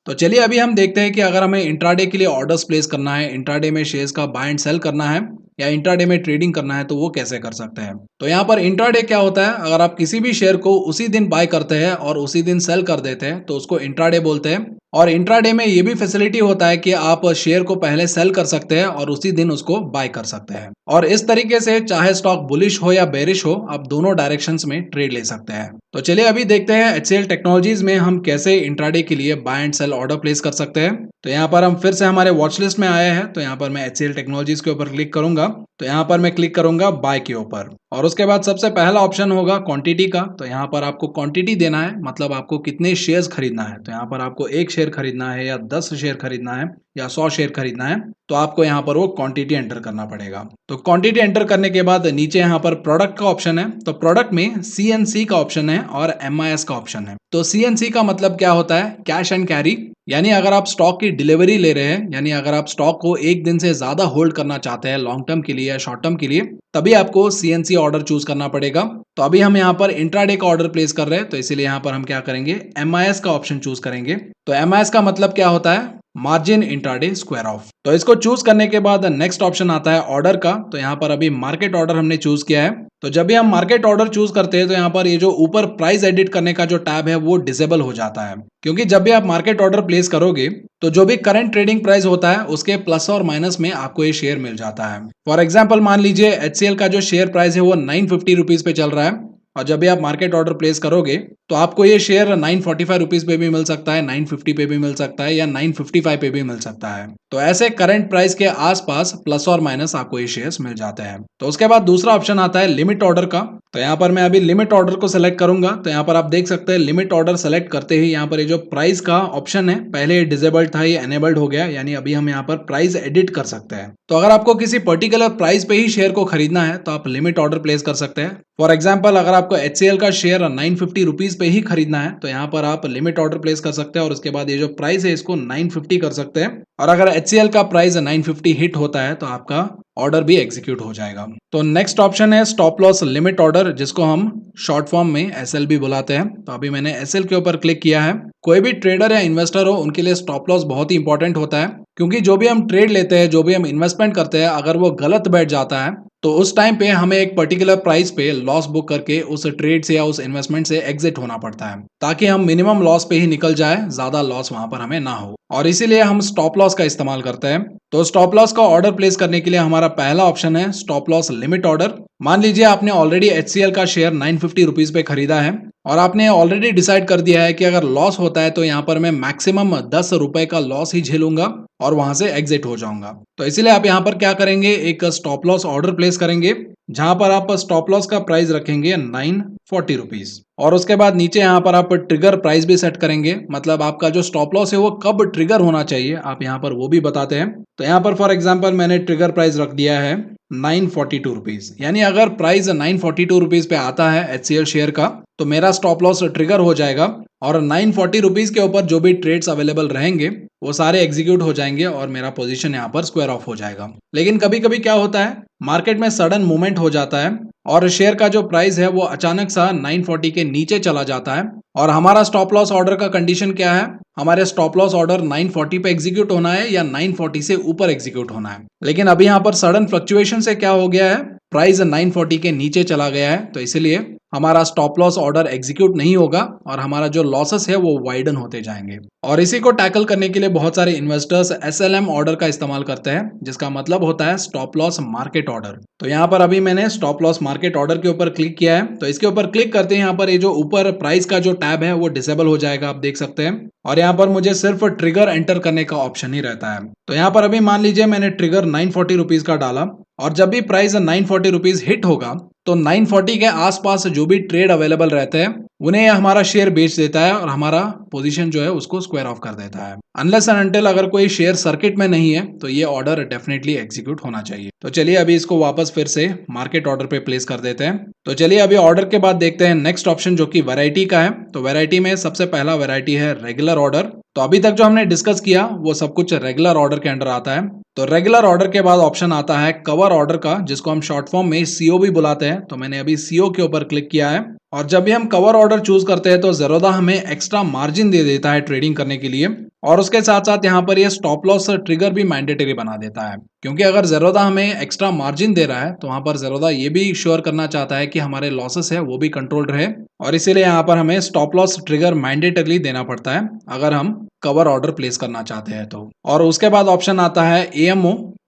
[SPEAKER 1] तो चलिए अभी हम देखते हैं कि अगर हमें इंट्राडे के लिए ऑर्डर्स प्लेस करना है, इंट्राडे में शेयर्स का बाय एंड सेल करना है या इंट्राडे में ट्रेडिंग करना है तो वो कैसे कर सकते हैं। तो यहाँ पर इंट्राडे क्या होता है, अगर आप किसी भी शेयर को उसी दिन बाय करते हैं और उसी दिन सेल कर देते हैं तो उसको इंट्राडे बोलते हैं। और इंट्राडे में ये भी फैसिलिटी होता है कि आप शेयर को पहले सेल कर सकते हैं और उसी दिन उसको बाय कर सकते हैं। और इस तरीके से चाहे स्टॉक बुलिश हो या बेरिश हो, आप दोनों डायरेक्शंस में ट्रेड ले सकते हैं। तो चलिए अभी देखते हैं HCL टेक्नोलॉजीज में हम कैसे इंट्राडे के लिए buy and sell order place कर सकते हैं। तो यहाँ पर हम फिर से हमारे वॉच लिस्ट में आए हैं। तो यहाँ पर मैं HCL टेक्नोलॉजीज के ऊपर क्लिक करूंगा। तो यहाँ पर मैं क्लिक करूंगा बाय के ऊपर और उसके बाद सबसे पहला ऑप्शन होगा क्वांटिटी का। तो यहाँ पर आपको क्वांटिटी देना है, मतलब आपको कितने शेयर्स खरीदना है। तो यहाँ पर आपको 1 शेयर खरीदना है या 10 शेयर खरीदना है या 100 शेयर खरीदना है, तो आपको यहाँ पर वो क्वांटिटी एंटर करना पड़ेगा। तो क्वांटिटी एंटर करने के बाद नीचे यहाँ पर प्रोडक्ट का ऑप्शन है। तो प्रोडक्ट में CNC का ऑप्शन है और MIS का ऑप्शन है। तो CNC का मतलब क्या होता है, कैश एंड कैरी, यानी अगर आप स्टॉक की डिलीवरी ले रहे हैं, यानी अगर आप स्टॉक को एक दिन से ज्यादा होल्ड करना चाहते हैं लॉन्ग टर्म के लिए या शॉर्ट टर्म के लिए, तभी आपको CNC ऑर्डर चूज करना पड़ेगा। तो अभी हम यहाँ पर इंट्राडे का ऑर्डर प्लेस कर रहे हैं, तो इसीलिए यहाँ पर हम क्या करेंगे, MIS का ऑप्शन चूज करेंगे। तो MIS का मतलब क्या होता है, मार्जिन इंट्राडे स्क्वायर ऑफ। तो इसको चूज करने के बाद नेक्स्ट ऑप्शन आता है ऑर्डर का। तो यहाँ पर अभी मार्केट ऑर्डर हमने चूज किया है। तो जब भी हम मार्केट ऑर्डर चूज करते हैं तो यहाँ पर ये जो ऊपर प्राइस एडिट करने का जो टैब है वो डिसेबल हो जाता है, क्योंकि जब भी आप मार्केट ऑर्डर प्लेस करोगे तो जो भी करंट ट्रेडिंग प्राइस होता है उसके प्लस और माइनस में आपको ये शेयर मिल जाता है। फॉर एग्जाम्पल मान लीजिए HCL का जो शेयर प्राइस है वो 950 रुपीज पे चल रहा है, और जब भी आप मार्केट ऑर्डर प्लेस करोगे तो आपको ये शेयर 945 रुपीज पे भी मिल सकता है, 950 पे भी मिल सकता है, या 955 पे भी मिल सकता है। तो ऐसे करंट प्राइस के आसपास प्लस और माइनस आपको ये शेयर्स मिल जाते हैं। तो उसके बाद दूसरा ऑप्शन आता है लिमिट ऑर्डर का। तो यहाँ पर मैं अभी लिमिट ऑर्डर को सिलेक्ट करूंगा। तो यहाँ पर आप देख सकते हैं लिमिट ऑर्डर सेलेक्ट करते ही यहाँ पर ये जो प्राइस का ऑप्शन है, पहले ये डिसेबल्ड था, ये एनेबल्ड हो गया, यानी अभी हम यहाँ पर प्राइस एडिट कर सकते हैं। तो अगर आपको किसी पर्टिकुलर प्राइस पे ही शेयर को खरीदना है तो आप लिमिट ऑर्डर प्लेस कर सकते हैं। फॉर एग्जाम्पल अगर आपको HCL का शेयर 950 रुपीज पे ही खरीदना है तो यहाँ पर आप लिमिट ऑर्डर प्लेस कर सकते हैं, और उसके बाद ये जो प्राइस है इसको 950 कर सकते हैं। और अगर HCL का प्राइस 950 हिट होता है तो आपका ऑर्डर भी एग्जीक्यूट हो जाएगा। तो नेक्स्ट ऑप्शन है स्टॉप लॉस लिमिट ऑर्डर, जिसको हम शॉर्ट फॉर्म में SLB बुलाते हैं। तो अभी मैंने SL के ऊपर क्लिक किया है। कोई भी ट्रेडर या इन्वेस्टर हो उनके लिए स्टॉप लॉस बहुत ही इंपॉर्टेंट होता है, क्योंकि जो भी हम ट्रेड लेते हैं, जो भी हम इन्वेस्टमेंट करते हैं, अगर वो गलत बैठ जाता है तो उस टाइम पे हमें एक पर्टिकुलर प्राइस पे लॉस बुक करके उस ट्रेड से या उस इन्वेस्टमेंट से एग्जिट होना पड़ता है, ताकि हम मिनिमम लॉस पे ही निकल जाए, ज्यादा लॉस वहां पर हमें ना हो। और इसीलिए हम स्टॉप लॉस का इस्तेमाल करते हैं। तो स्टॉप लॉस का ऑर्डर प्लेस करने के लिए हमारा पहला ऑप्शन है स्टॉप लॉस लिमिट ऑर्डर। मान लीजिए आपने ऑलरेडी HCL का शेयर 950 रुपीज पे खरीदा है, और आपने ऑलरेडी डिसाइड कर दिया है कि अगर लॉस होता है तो यहाँ पर मैं मैक्सिमम 10 रुपए का लॉस ही झेलूंगा और वहां से एग्जिट हो जाऊंगा। तो इसीलिए आप यहाँ पर क्या करेंगे, एक स्टॉप लॉस ऑर्डर प्लेस करेंगे, जहां पर आप स्टॉप लॉस का प्राइस रखेंगे 940 रुपीज, और उसके बाद नीचे यहाँ पर आप ट्रिगर प्राइस भी सेट करेंगे, मतलब आपका जो स्टॉप लॉस है वो कब ट्रिगर होना चाहिए आप यहाँ पर वो भी बताते हैं। तो यहाँ पर फॉर एग्जांपल मैंने ट्रिगर प्राइस रख दिया है 942 रुपीज, यानी अगर प्राइस 942 रुपीज पे आता है HCL शेयर का तो मेरा स्टॉप लॉस ट्रिगर हो जाएगा, और 940 रुपीज के ऊपर जो भी ट्रेड्स अवेलेबल रहेंगे वो सारे एग्जीक्यूट हो जाएंगे और मेरा पोजीशन यहाँ पर स्क्वायर ऑफ हो जाएगा। लेकिन कभी कभी क्या होता है, मार्केट में सडन मूवमेंट हो जाता है और शेयर का जो प्राइस है वो अचानक सा 940 के नीचे चला जाता है, और हमारा स्टॉप लॉस ऑर्डर का कंडीशन क्या है, हमारे स्टॉप लॉस ऑर्डर 940 पे एग्जीक्यूट होना है या 940 से ऊपर एग्जीक्यूट होना है। लेकिन अभी यहाँ पर सडन फ्लक्चुएशन से क्या हो गया है, प्राइस 940 के नीचे चला गया है, तो इसीलिए हमारा स्टॉप लॉस ऑर्डर एग्जीक्यूट नहीं होगा और हमारा जो लॉसेस है वो वाइडन होते जाएंगे। और इसी को टैकल करने के लिए बहुत सारे इन्वेस्टर्स SLM ऑर्डर का इस्तेमाल करते हैं, जिसका मतलब होता है स्टॉप लॉस मार्केट ऑर्डर। तो यहाँ पर अभी मैंने स्टॉप लॉस मार्केट ऑर्डर के ऊपर क्लिक किया है। तो इसके ऊपर क्लिक करते हैं यहाँ पर ये जो ऊपर प्राइस का जो टैब है वो डिसेबल हो जाएगा, आप देख सकते हैं, और यहाँ पर मुझे सिर्फ ट्रिगर एंटर करने का ऑप्शन ही रहता है। तो यहाँ पर अभी मान लीजिए मैंने ट्रिगर 940 रुपीज का डाला, और जब भी प्राइस 940 रुपीज हिट होगा तो 940 के आसपास जो भी ट्रेड अवेलेबल रहते हैं उन्हें हमारा शेयर बेच देता है और हमारा पोजीशन जो है उसको स्क्वायर ऑफ कर देता है। अनलेस एंड अनटिल अगर कोई शेयर सर्किट में नहीं है तो ये ऑर्डर डेफिनेटली एग्जीक्यूट होना चाहिए। तो चलिए अभी इसको वापस फिर से मार्केट ऑर्डर पे प्लेस कर देते हैं। तो चलिए अभी ऑर्डर के बाद देखते हैं नेक्स्ट ऑप्शन जो कि वैरायटी का है। तो वैरायटी में सबसे पहला वैरायटी है रेगुलर ऑर्डर। तो अभी तक जो हमने डिस्कस किया वो सब कुछ रेगुलर ऑर्डर के अंडर आता है। तो रेगुलर ऑर्डर के बाद ऑप्शन आता है कवर ऑर्डर का, जिसको हम शॉर्ट फॉर्म में CO भी बुलाते हैं। तो मैंने अभी CO के ऊपर क्लिक किया है, और जब भी हम कवर ऑर्डर चूज करते हैं तो ज़ेरोधा हमें एक्स्ट्रा मार्जिन दे देता है ट्रेडिंग करने के लिए, और उसके साथ साथ यहाँ पर ये स्टॉप लॉस ट्रिगर भी मैंडेटरी बना देता है, क्योंकि अगर ज़ेरोधा हमें एक्स्ट्रा मार्जिन दे रहा है तो वहां पर ज़ेरोधा ये भी श्योर करना चाहता है कि हमारे लॉसेस है वो भी कंट्रोल रहे, और इसीलिए यहाँ पर हमें स्टॉप लॉस ट्रिगर मैंडेटरी देना पड़ता है अगर हम कवर ऑर्डर प्लेस करना चाहते हैं तो। और उसके बाद ऑप्शन आता है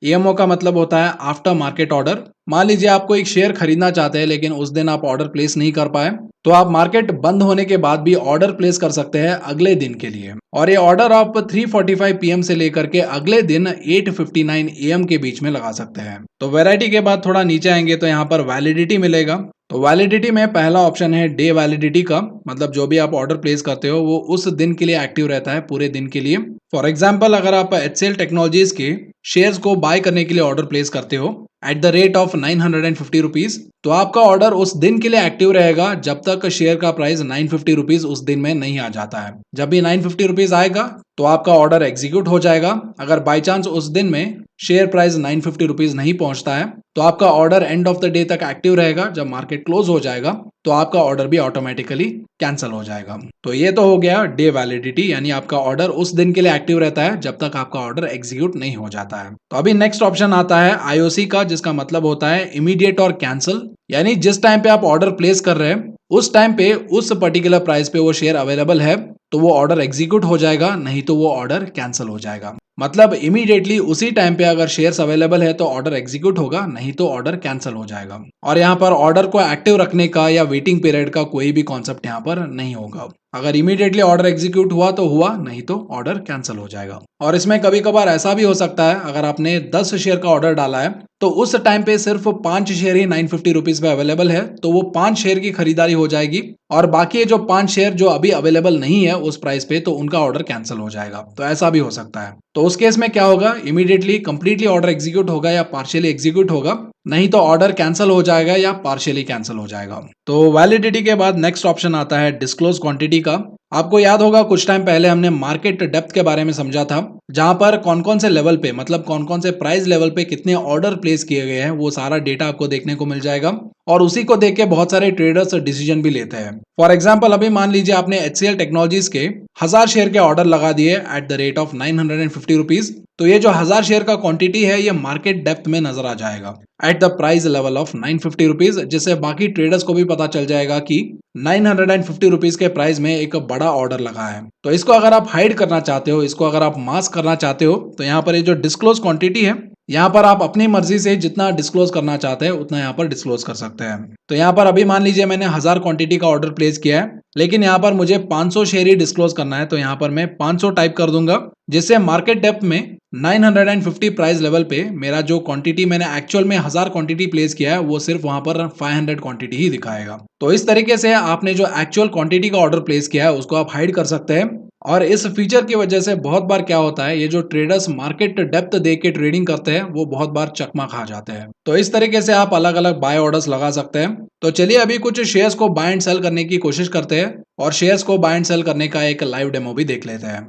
[SPEAKER 1] AMO का मतलब होता है आफ्टर मार्केट ऑर्डर। मान लीजिए आपको एक शेयर खरीदना चाहते हैं लेकिन उस दिन आप ऑर्डर प्लेस नहीं कर पाए, तो आप मार्केट बंद होने के बाद भी ऑर्डर प्लेस कर सकते हैं अगले दिन के लिए, और ये ऑर्डर आप 3:45 PM से लेकर के अगले दिन 8:59 AM के बीच में लगा सकते हैं। तो वैरायटी के बाद थोड़ा नीचे आएंगे तो यहाँ पर वैलिडिटी मिलेगा। तो वैलिडिटी में पहला ऑप्शन है डे वैलिडिटी का, मतलब जो भी आप ऑर्डर प्लेस करते हो वो उस दिन के लिए एक्टिव रहता है, पूरे दिन के लिए। फॉर एग्जाम्पल, अगर आप HCL टेक्नोलॉजीज के शेयर्स को बाय करने के लिए ऑर्डर प्लेस करते हो at the rate of 950 rupees, तो आपका ऑर्डर उस दिन के लिए एक्टिव रहेगा जब तक शेयर का प्राइस 950 रुपीज उस दिन में नहीं आ जाता है। जब भी 950 रुपीज आएगा तो आपका ऑर्डर एग्जीक्यूट हो जाएगा। अगर बाई चांस उस दिन में शेयर प्राइस 950 रुपीज नहीं पहुंचता है तो आपका order and of the day तक एक्टिव रहेगा। जब मार्केट क्लोज हो जाएगा तो आपका ऑर्डर भी ऑटोमेटिकली कैंसिल हो जाएगा। तो ये तो हो गया डे वैलिडिटी, यानी आपका ऑर्डर उस दिन के लिए एक्टिव रहता है जब तक आपका ऑर्डर एग्जीक्यूट नहीं हो जाता है। तो अभी नेक्स्ट ऑप्शन आता है IOC का, जिसका मतलब होता है इमीडिएट और कैंसिल, यानी जिस टाइम पे आप ऑर्डर प्लेस कर रहे हैं उस टाइम पे उस पर्टिकुलर प्राइस पे वो शेयर अवेलेबल है तो वो ऑर्डर एग्जीक्यूट हो जाएगा, नहीं तो वो ऑर्डर कैंसिल हो जाएगा। मतलब इमीडिएटली उसी टाइम पे अगर शेयर्स अवेलेबल है तो ऑर्डर एग्जीक्यूट होगा, नहीं तो ऑर्डर कैंसिल हो जाएगा। और यहाँ पर ऑर्डर को एक्टिव रखने का या वेटिंग पीरियड का कोई भी कॉन्सेप्ट यहाँ पर नहीं होगा। अगर इमीडिएटली ऑर्डर एग्जीक्यूट हुआ तो हुआ, नहीं तो ऑर्डर कैंसिल हो जाएगा। और इसमें कभी कभार ऐसा भी हो सकता है, अगर आपने 10 शेयर का ऑर्डर डाला है तो उस टाइम पे सिर्फ 5 शेयर ही 950 रुपीज पे अवेलेबल है, तो वो 5 शेयर की खरीदारी हो जाएगी और बाकी जो 5 शेयर जो अभी अवेलेबल नहीं है उस प्राइस पे, तो उनका ऑर्डर कैंसिल हो जाएगा। तो ऐसा भी हो सकता है। तो उस केस में क्या होगा, इमीडिएटली कंप्लीटली ऑर्डर एग्जीक्यूट होगा या पार्शियली एग्जीक्यूट होगा, नहीं तो ऑर्डर कैंसिल हो जाएगा या पार्शियली कैंसिल हो जाएगा। तो वैलिडिटी के बाद नेक्स्ट ऑप्शन आता है डिस्क्लोज क्वांटिटी का। आपको याद होगा कुछ टाइम पहले हमने मार्केट डेप्थ के बारे में समझा था, जहां पर कौन कौन से लेवल पे, मतलब कौन कौन से प्राइस लेवल पे कितने ऑर्डर प्लेस किए गए हैं, वो सारा डेटा आपको देखने को मिल जाएगा और उसी को देख के बहुत सारे ट्रेडर्स डिसीजन भी लेते हैं। फॉर एग्जाम्पल, अभी मान लीजिए आपने HCL टेक्नोलॉजीज के 1000 शेयर के ऑर्डर लगा दिए at the rate of 950 rupees, तो ये जो 1000 शेयर का क्वांटिटी है ये मार्केट डेप्थ में नजर आ जाएगा at the price level of 950 rupees, जिससे बाकी ट्रेडर्स को भी पता चल जाएगा कि 950 रुपीज के प्राइस में एक बड़ा ऑर्डर लगा है। तो इसको अगर आप हाइड करना चाहते हो, इसको अगर आप मास्क करना चाहते हो, तो यहाँ पर ये जो डिस्क्लोज क्वांटिटी है, यहाँ पर आप अपनी मर्जी से जितना डिस्क्लोज करना चाहते हैं उतना यहाँ पर डिस्क्लोज कर सकते हैं। तो यहाँ पर अभी मान लीजिए मैंने 1000 क्वांटिटी का ऑर्डर प्लेस किया है, लेकिन यहाँ पर मुझे 500 शेयर ही डिस्क्लोज करना है, तो यहाँ पर मैं 500 टाइप कर दूंगा, जिससे मार्केट डेप्थ में 950 प्राइस लेवल पे मेरा जो क्वांटिटी मैंने एक्चुअल में 1000 क्वांटिटी प्लेस किया है वो सिर्फ वहां पर 500 क्वांटिटी ही दिखाएगा। तो इस तरीके से आपने जो एक्चुअल क्वांटिटी का ऑर्डर प्लेस किया है उसको आप हाइड कर सकते हैं। और इस फीचर की वजह से बहुत बार क्या होता है, ये जो ट्रेडर्स मार्केट डेप्थ देख के ट्रेडिंग करते हैं वो बहुत बार चकमा खा जाते हैं। तो इस तरीके से आप अलग अलग बाय ऑर्डर्स लगा सकते हैं। तो चलिए अभी कुछ शेयर्स को बाय एंड सेल करने की कोशिश करते हैं और शेयर्स को बाय एंड सेल करने का एक लाइव डेमो भी देख लेते हैं।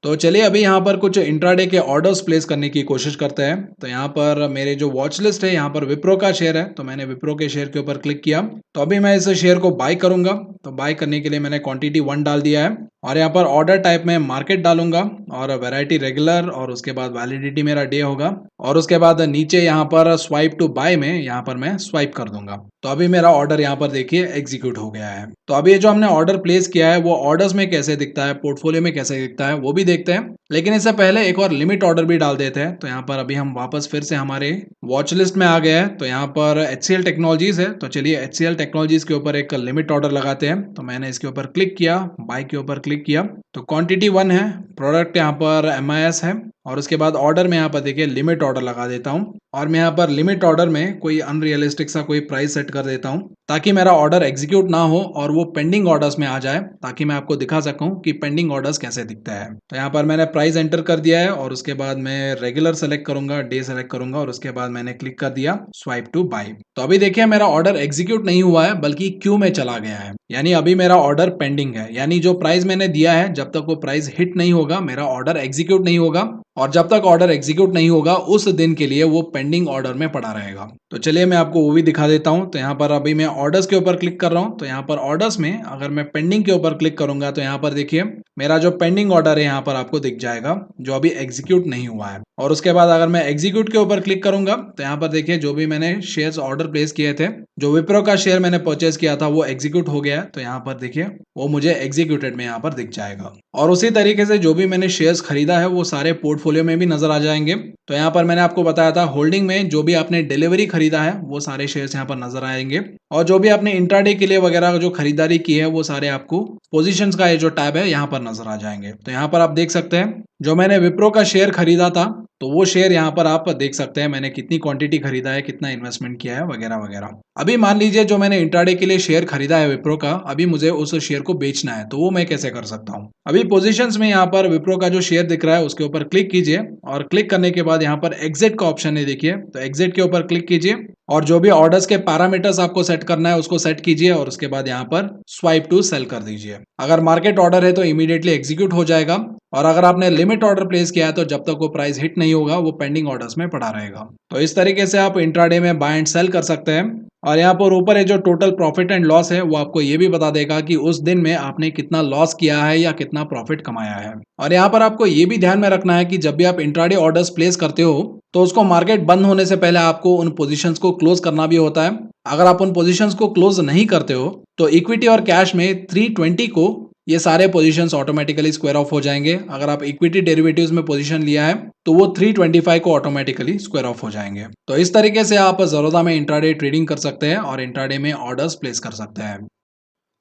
[SPEAKER 1] तो चलिए अभी यहाँ पर कुछ इंट्राडे के ऑर्डर्स प्लेस करने की कोशिश करते हैं। तो यहाँ पर मेरे जो वॉच लिस्ट है, यहाँ पर विप्रो का शेयर है, तो मैंने विप्रो के शेयर के ऊपर क्लिक किया। तो अभी मैं इस शेयर को बाय करूंगा। तो बाय करने के लिए मैंने क्वांटिटी 1 डाल दिया है और यहाँ पर ऑर्डर टाइप में मार्केट डालूंगा और वैरायटी रेगुलर, और उसके बाद वैलिडिटी मेरा डे होगा और उसके बाद नीचे यहाँ पर स्वाइप टू बाय में यहाँ पर मैं स्वाइप कर दूंगा। तो अभी मेरा ऑर्डर यहाँ पर देखिए एग्जीक्यूट हो गया है। तो अभी ये जो हमने ऑर्डर प्लेस किया है वो ऑर्डर्स में कैसे दिखता है, पोर्टफोलियो में कैसे दिखता है वो भी देखते हैं, लेकिन इससे पहले एक और लिमिट ऑर्डर भी डाल देते हैं। तो यहाँ पर अभी हम वापस फिर से हमारे वॉच लिस्ट में आ गए हैं। तो यहाँ पर HCL टेक्नोलॉजीज है, तो चलिए HCL टेक्नोलॉजीज के ऊपर एक लिमिट ऑर्डर लगाते हैं। तो मैंने इसके ऊपर क्लिक किया, बाय के ऊपर क्लिक किया, तो क्वांटिटी 1 है, प्रोडक्ट यहाँ पर MIS है और उसके बाद ऑर्डर में यहाँ पर देखिए लिमिट ऑर्डर लगा देता हूँ और मैं यहाँ पर लिमिट ऑर्डर में कोई अनरियलिस्टिक सा कोई प्राइस सेट कर देता हूँ ताकि मेरा ऑर्डर एग्जीक्यूट ना हो और वो पेंडिंग ऑर्डर्स में आ जाए, ताकि मैं आपको दिखा सकूं कि पेंडिंग ऑर्डर्स कैसे दिखता है। तो यहाँ पर मैंने प्राइस एंटर कर दिया है और उसके बाद मैं रेगुलर सेलेक्ट करूंगा, डे सेलेक्ट करूंगा और उसके बाद मैंने क्लिक कर दिया स्वाइप टू बाय। तो अभी देखिए मेरा ऑर्डर एग्जीक्यूट नहीं हुआ है बल्कि क्यू में चला गया है, यानी अभी मेरा ऑर्डर पेंडिंग है। यानी जो प्राइस मैंने दिया है जब तक वो प्राइस हिट नहीं होगा मेरा ऑर्डर एग्जीक्यूट नहीं होगा, और जब तक ऑर्डर एग्जीक्यूट नहीं होगा उस दिन के लिए वो पेंडिंग ऑर्डर में पड़ा रहेगा। तो चलिए मैं आपको वो भी दिखा देता हूं। तो यहाँ पर अभी मैं ऑर्डर्स के ऊपर क्लिक कर रहा हूं। तो यहाँ पर ऑर्डर्स में अगर मैं पेंडिंग के ऊपर क्लिक करूंगा तो यहाँ पर देखिए मेरा जो पेंडिंग ऑर्डर है यहाँ पर आपको दिख जाएगा जो अभी एग्जीक्यूट नहीं हुआ है। और उसके बाद अगर मैं एग्जीक्यूट के ऊपर क्लिक करूंगा तो यहाँ पर देखिए जो भी मैंने शेयर्स ऑर्डर प्लेस किए थे, जो विप्रो का शेयर मैंने परचेस किया था वो एग्जीक्यूट हो गया है। तो यहाँ पर देखिए वो मुझे एग्जीक्यूटेड में यहाँ पर दिख जाएगा। और उसी तरीके से जो भी मैंने शेयर्स खरीदा है वो सारे पोर्टफोलियो में भी नजर आ जाएंगे। तो यहाँ पर मैंने आपको बताया था होल्डिंग में जो भी आपने डिलीवरी खरीदा है वो सारे शेयर्स यहाँ पर नजर आएंगे, और जो भी आपने इंट्राडे के लिए वगैरह जो खरीदारी की है वो सारे आपको पोजीशंस का ये जो टैब है यहाँ पर नजर आ जाएंगे। तो यहाँ पर आप देख सकते हैं जो मैंने विप्रो का शेयर खरीदा था, तो वो शेयर यहाँ पर आप देख सकते हैं मैंने कितनी क्वांटिटी खरीदा है, कितना इन्वेस्टमेंट किया है वगैरह वगैरह। अभी मान लीजिए जो मैंने इंट्राडे के लिए शेयर खरीदा है विप्रो का, अभी मुझे उस शेयर को बेचना है, तो वो मैं कैसे कर सकता हूँ। अभी पोजीशंस में यहाँ पर विप्रो का जो शेयर दिख रहा है उसके ऊपर क्लिक कीजिए और क्लिक करने के बाद यहाँ पर एग्जिट का ऑप्शन है, देखिए तो एग्जिट के ऊपर क्लिक कीजिए और जो भी ऑर्डर्स के पैरामीटर्स आपको सेट करना है उसको सेट कीजिए और उसके बाद यहाँ पर स्वाइप टू सेल कर दीजिए। अगर मार्केट ऑर्डर है तो इमीडिएटली एग्जीक्यूट हो जाएगा और अगर आपने लिमिट ऑर्डर प्लेस किया है तो जब तक वो प्राइस हिट नहीं होगा वो पेंडिंग ऑर्डर्स में पड़ा रहेगा। तो इस तरीके से आप इंट्राडे में बाय एंड सेल कर सकते हैं और यहाँ पर ऊपर है जो टोटल प्रॉफिट एंड लॉस है वो आपको ये भी बता देगा कि उस दिन में आपने कितना लॉस किया है या कितना प्रॉफिट कमाया है। और यहाँ पर आपको ये भी ध्यान में रखना है कि जब भी आप इंट्राडे ऑर्डर्स प्लेस करते हो तो उसको मार्केट बंद होने से पहले आपको उन पोजीशंस को क्लोज करना भी होता है। अगर आप उन पोजीशंस को क्लोज नहीं करते हो तो इक्विटी और कैश में 320 को ये सारे पोजीशंस ऑटोमेटिकली स्क्वायर ऑफ हो जाएंगे। अगर आप इक्विटी डेरिवेटिव्स में पोजीशन लिया है तो वो 325 को ऑटोमेटिकली स्क्वायर ऑफ हो जाएंगे। तो इस तरीके से आप ज़रोदा में इंट्राडे ट्रेडिंग कर सकते हैं और इंट्राडे में ऑर्डर्स प्लेस कर सकते हैं।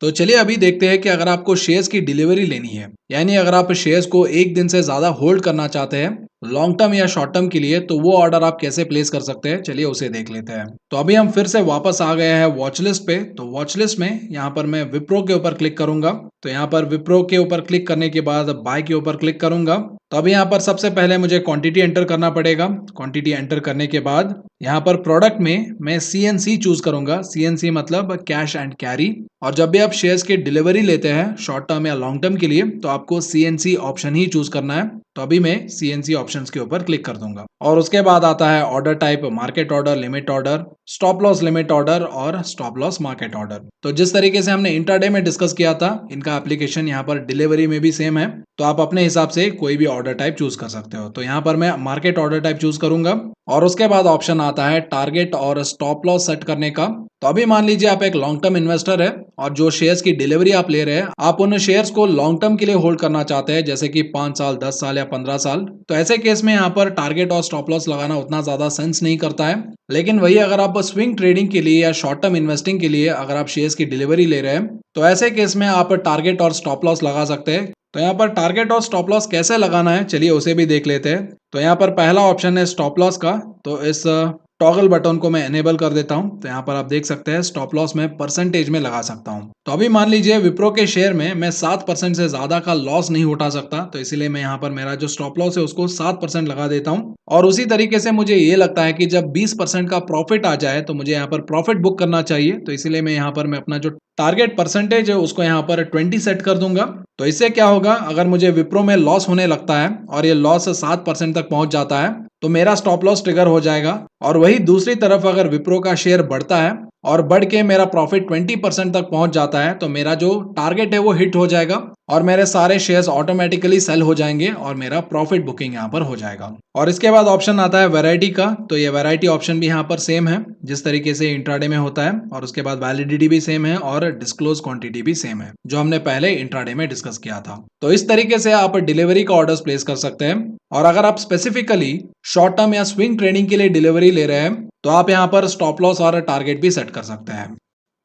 [SPEAKER 1] तो चलिए अभी देखते हैं कि अगर आपको शेयर्स की डिलीवरी लेनी है, यानी अगर आप शेयर्स को एक दिन से ज्यादा होल्ड करना चाहते हैं लॉन्ग टर्म या शॉर्ट टर्म के लिए, तो वो ऑर्डर आप कैसे प्लेस कर सकते हैं, चलिए उसे देख लेते हैं। तो अभी हम फिर से वापस आ गए हैं वॉच लिस्ट पे। तो वॉच लिस्ट में यहाँ पर मैं विप्रो के ऊपर क्लिक करूंगा। तो यहाँ पर विप्रो के ऊपर क्लिक करने के बाद बाय के ऊपर क्लिक करूंगा। तो अभी यहाँ पर सबसे पहले मुझे क्वांटिटी एंटर करना पड़ेगा। क्वांटिटी एंटर करने के बाद यहाँ पर प्रोडक्ट में मैं CNC चूज करूंगा। CNC मतलब कैश एंड कैरी। और जब भी आप शेयर्स की डिलीवरी लेते हैं शॉर्ट टर्म या लॉन्ग टर्म के लिए तो आपको CNC ऑप्शन ही चूज करना है। तो अभी मैं CNC ऑप्शंस के ऊपर क्लिक कर दूंगा और उसके बाद आता है order type, market order, limit order, stop loss limit order और स्टॉप लॉस मार्केट ऑर्डर। तो जिस तरीके से हमने इंट्राडे में डिस्कस किया था इनका एप्लीकेशन यहाँ पर डिलीवरी में भी सेम है। तो आप अपने हिसाब से कोई भी ऑर्डर टाइप चूज कर सकते हो। तो यहाँ पर मैं मार्केट ऑर्डर टाइप चूज करूंगा और उसके बाद ऑप्शन आता है टारगेट और स्टॉप लॉस सेट करने का। तो अभी मान लीजिए आप एक लॉन्ग टर्म इन्वेस्टर है और जो शेयर्स की डिलीवरी आप ले रहे हैं आप उन शेयर्स को लॉन्ग टर्म के लिए होल्ड करना चाहते हैं, जैसे कि 5 साल, 10 साल या 15 साल। तो ऐसे केस में यहाँ पर टारगेट और स्टॉप लॉस लगाना उतना ज्यादा सेंस नहीं करता है। लेकिन वही अगर आप स्विंग ट्रेडिंग के लिए या शॉर्ट टर्म इन्वेस्टिंग के लिए अगर आप शेयर्स की डिलीवरी ले रहे हैं तो ऐसे केस में आप टारगेट और स्टॉप लॉस लगा सकते हैं। तो यहाँ पर टारगेट और स्टॉप लॉस कैसे लगाना है चलिए उसे भी देख लेते हैं। तो यहाँ पर पहला ऑप्शन है स्टॉप लॉस का। तो इस टॉगल बटन को मैं एनेबल कर देता हूं। तो यहाँ पर आप देख सकते हैं स्टॉप लॉस में परसेंटेज में लगा सकता हूं। तो अभी मान लीजिए विप्रो के शेयर में मैं 7% से ज्यादा का लॉस नहीं उठा सकता, तो इसीलिए मैं यहाँ पर मेरा जो स्टॉप लॉस है उसको 7% लगा देता हूं। और उसी तरीके से मुझे ये लगता है कि जब 20% का प्रॉफिट आ जाए तो मुझे यहाँ पर प्रॉफिट बुक करना चाहिए। तो इसीलिए मैं यहाँ पर मैं अपना जो टारगेट परसेंटेज है उसको यहाँ पर 20 सेट कर दूंगा। तो इससे क्या होगा, अगर मुझे विप्रो में लॉस होने लगता है और ये लॉस 7% तक पहुंच जाता है तो मेरा स्टॉप लॉस ट्रिगर हो जाएगा। और वही दूसरी तरफ अगर विप्रो का शेयर बढ़ता है और बढ़ के मेरा प्रॉफिट 20% तक पहुंच जाता है तो मेरा जो टारगेट है वो हिट हो जाएगा और मेरे सारे शेयर्स ऑटोमेटिकली सेल हो जाएंगे और मेरा प्रॉफिट बुकिंग यहाँ पर हो जाएगा। और इसके बाद ऑप्शन आता है वैरायटी का। तो ये वैरायटी ऑप्शन भी यहाँ पर सेम है जिस तरीके से इंट्राडे में होता है और उसके बाद वैलिडिटी भी सेम है और डिस्क्लोज क्वांटिटी भी सेम है जो हमने पहले इंट्राडे में डिस्कस किया था। तो इस तरीके से आप डिलीवरी का ऑर्डर्स प्लेस कर सकते हैं। और अगर आप स्पेसिफिकली शॉर्ट टर्म या स्विंग ट्रेडिंग के लिए डिलीवरी ले रहे हैं तो आप यहाँ पर स्टॉप लॉस और टारगेट भी सेट कर सकते हैं।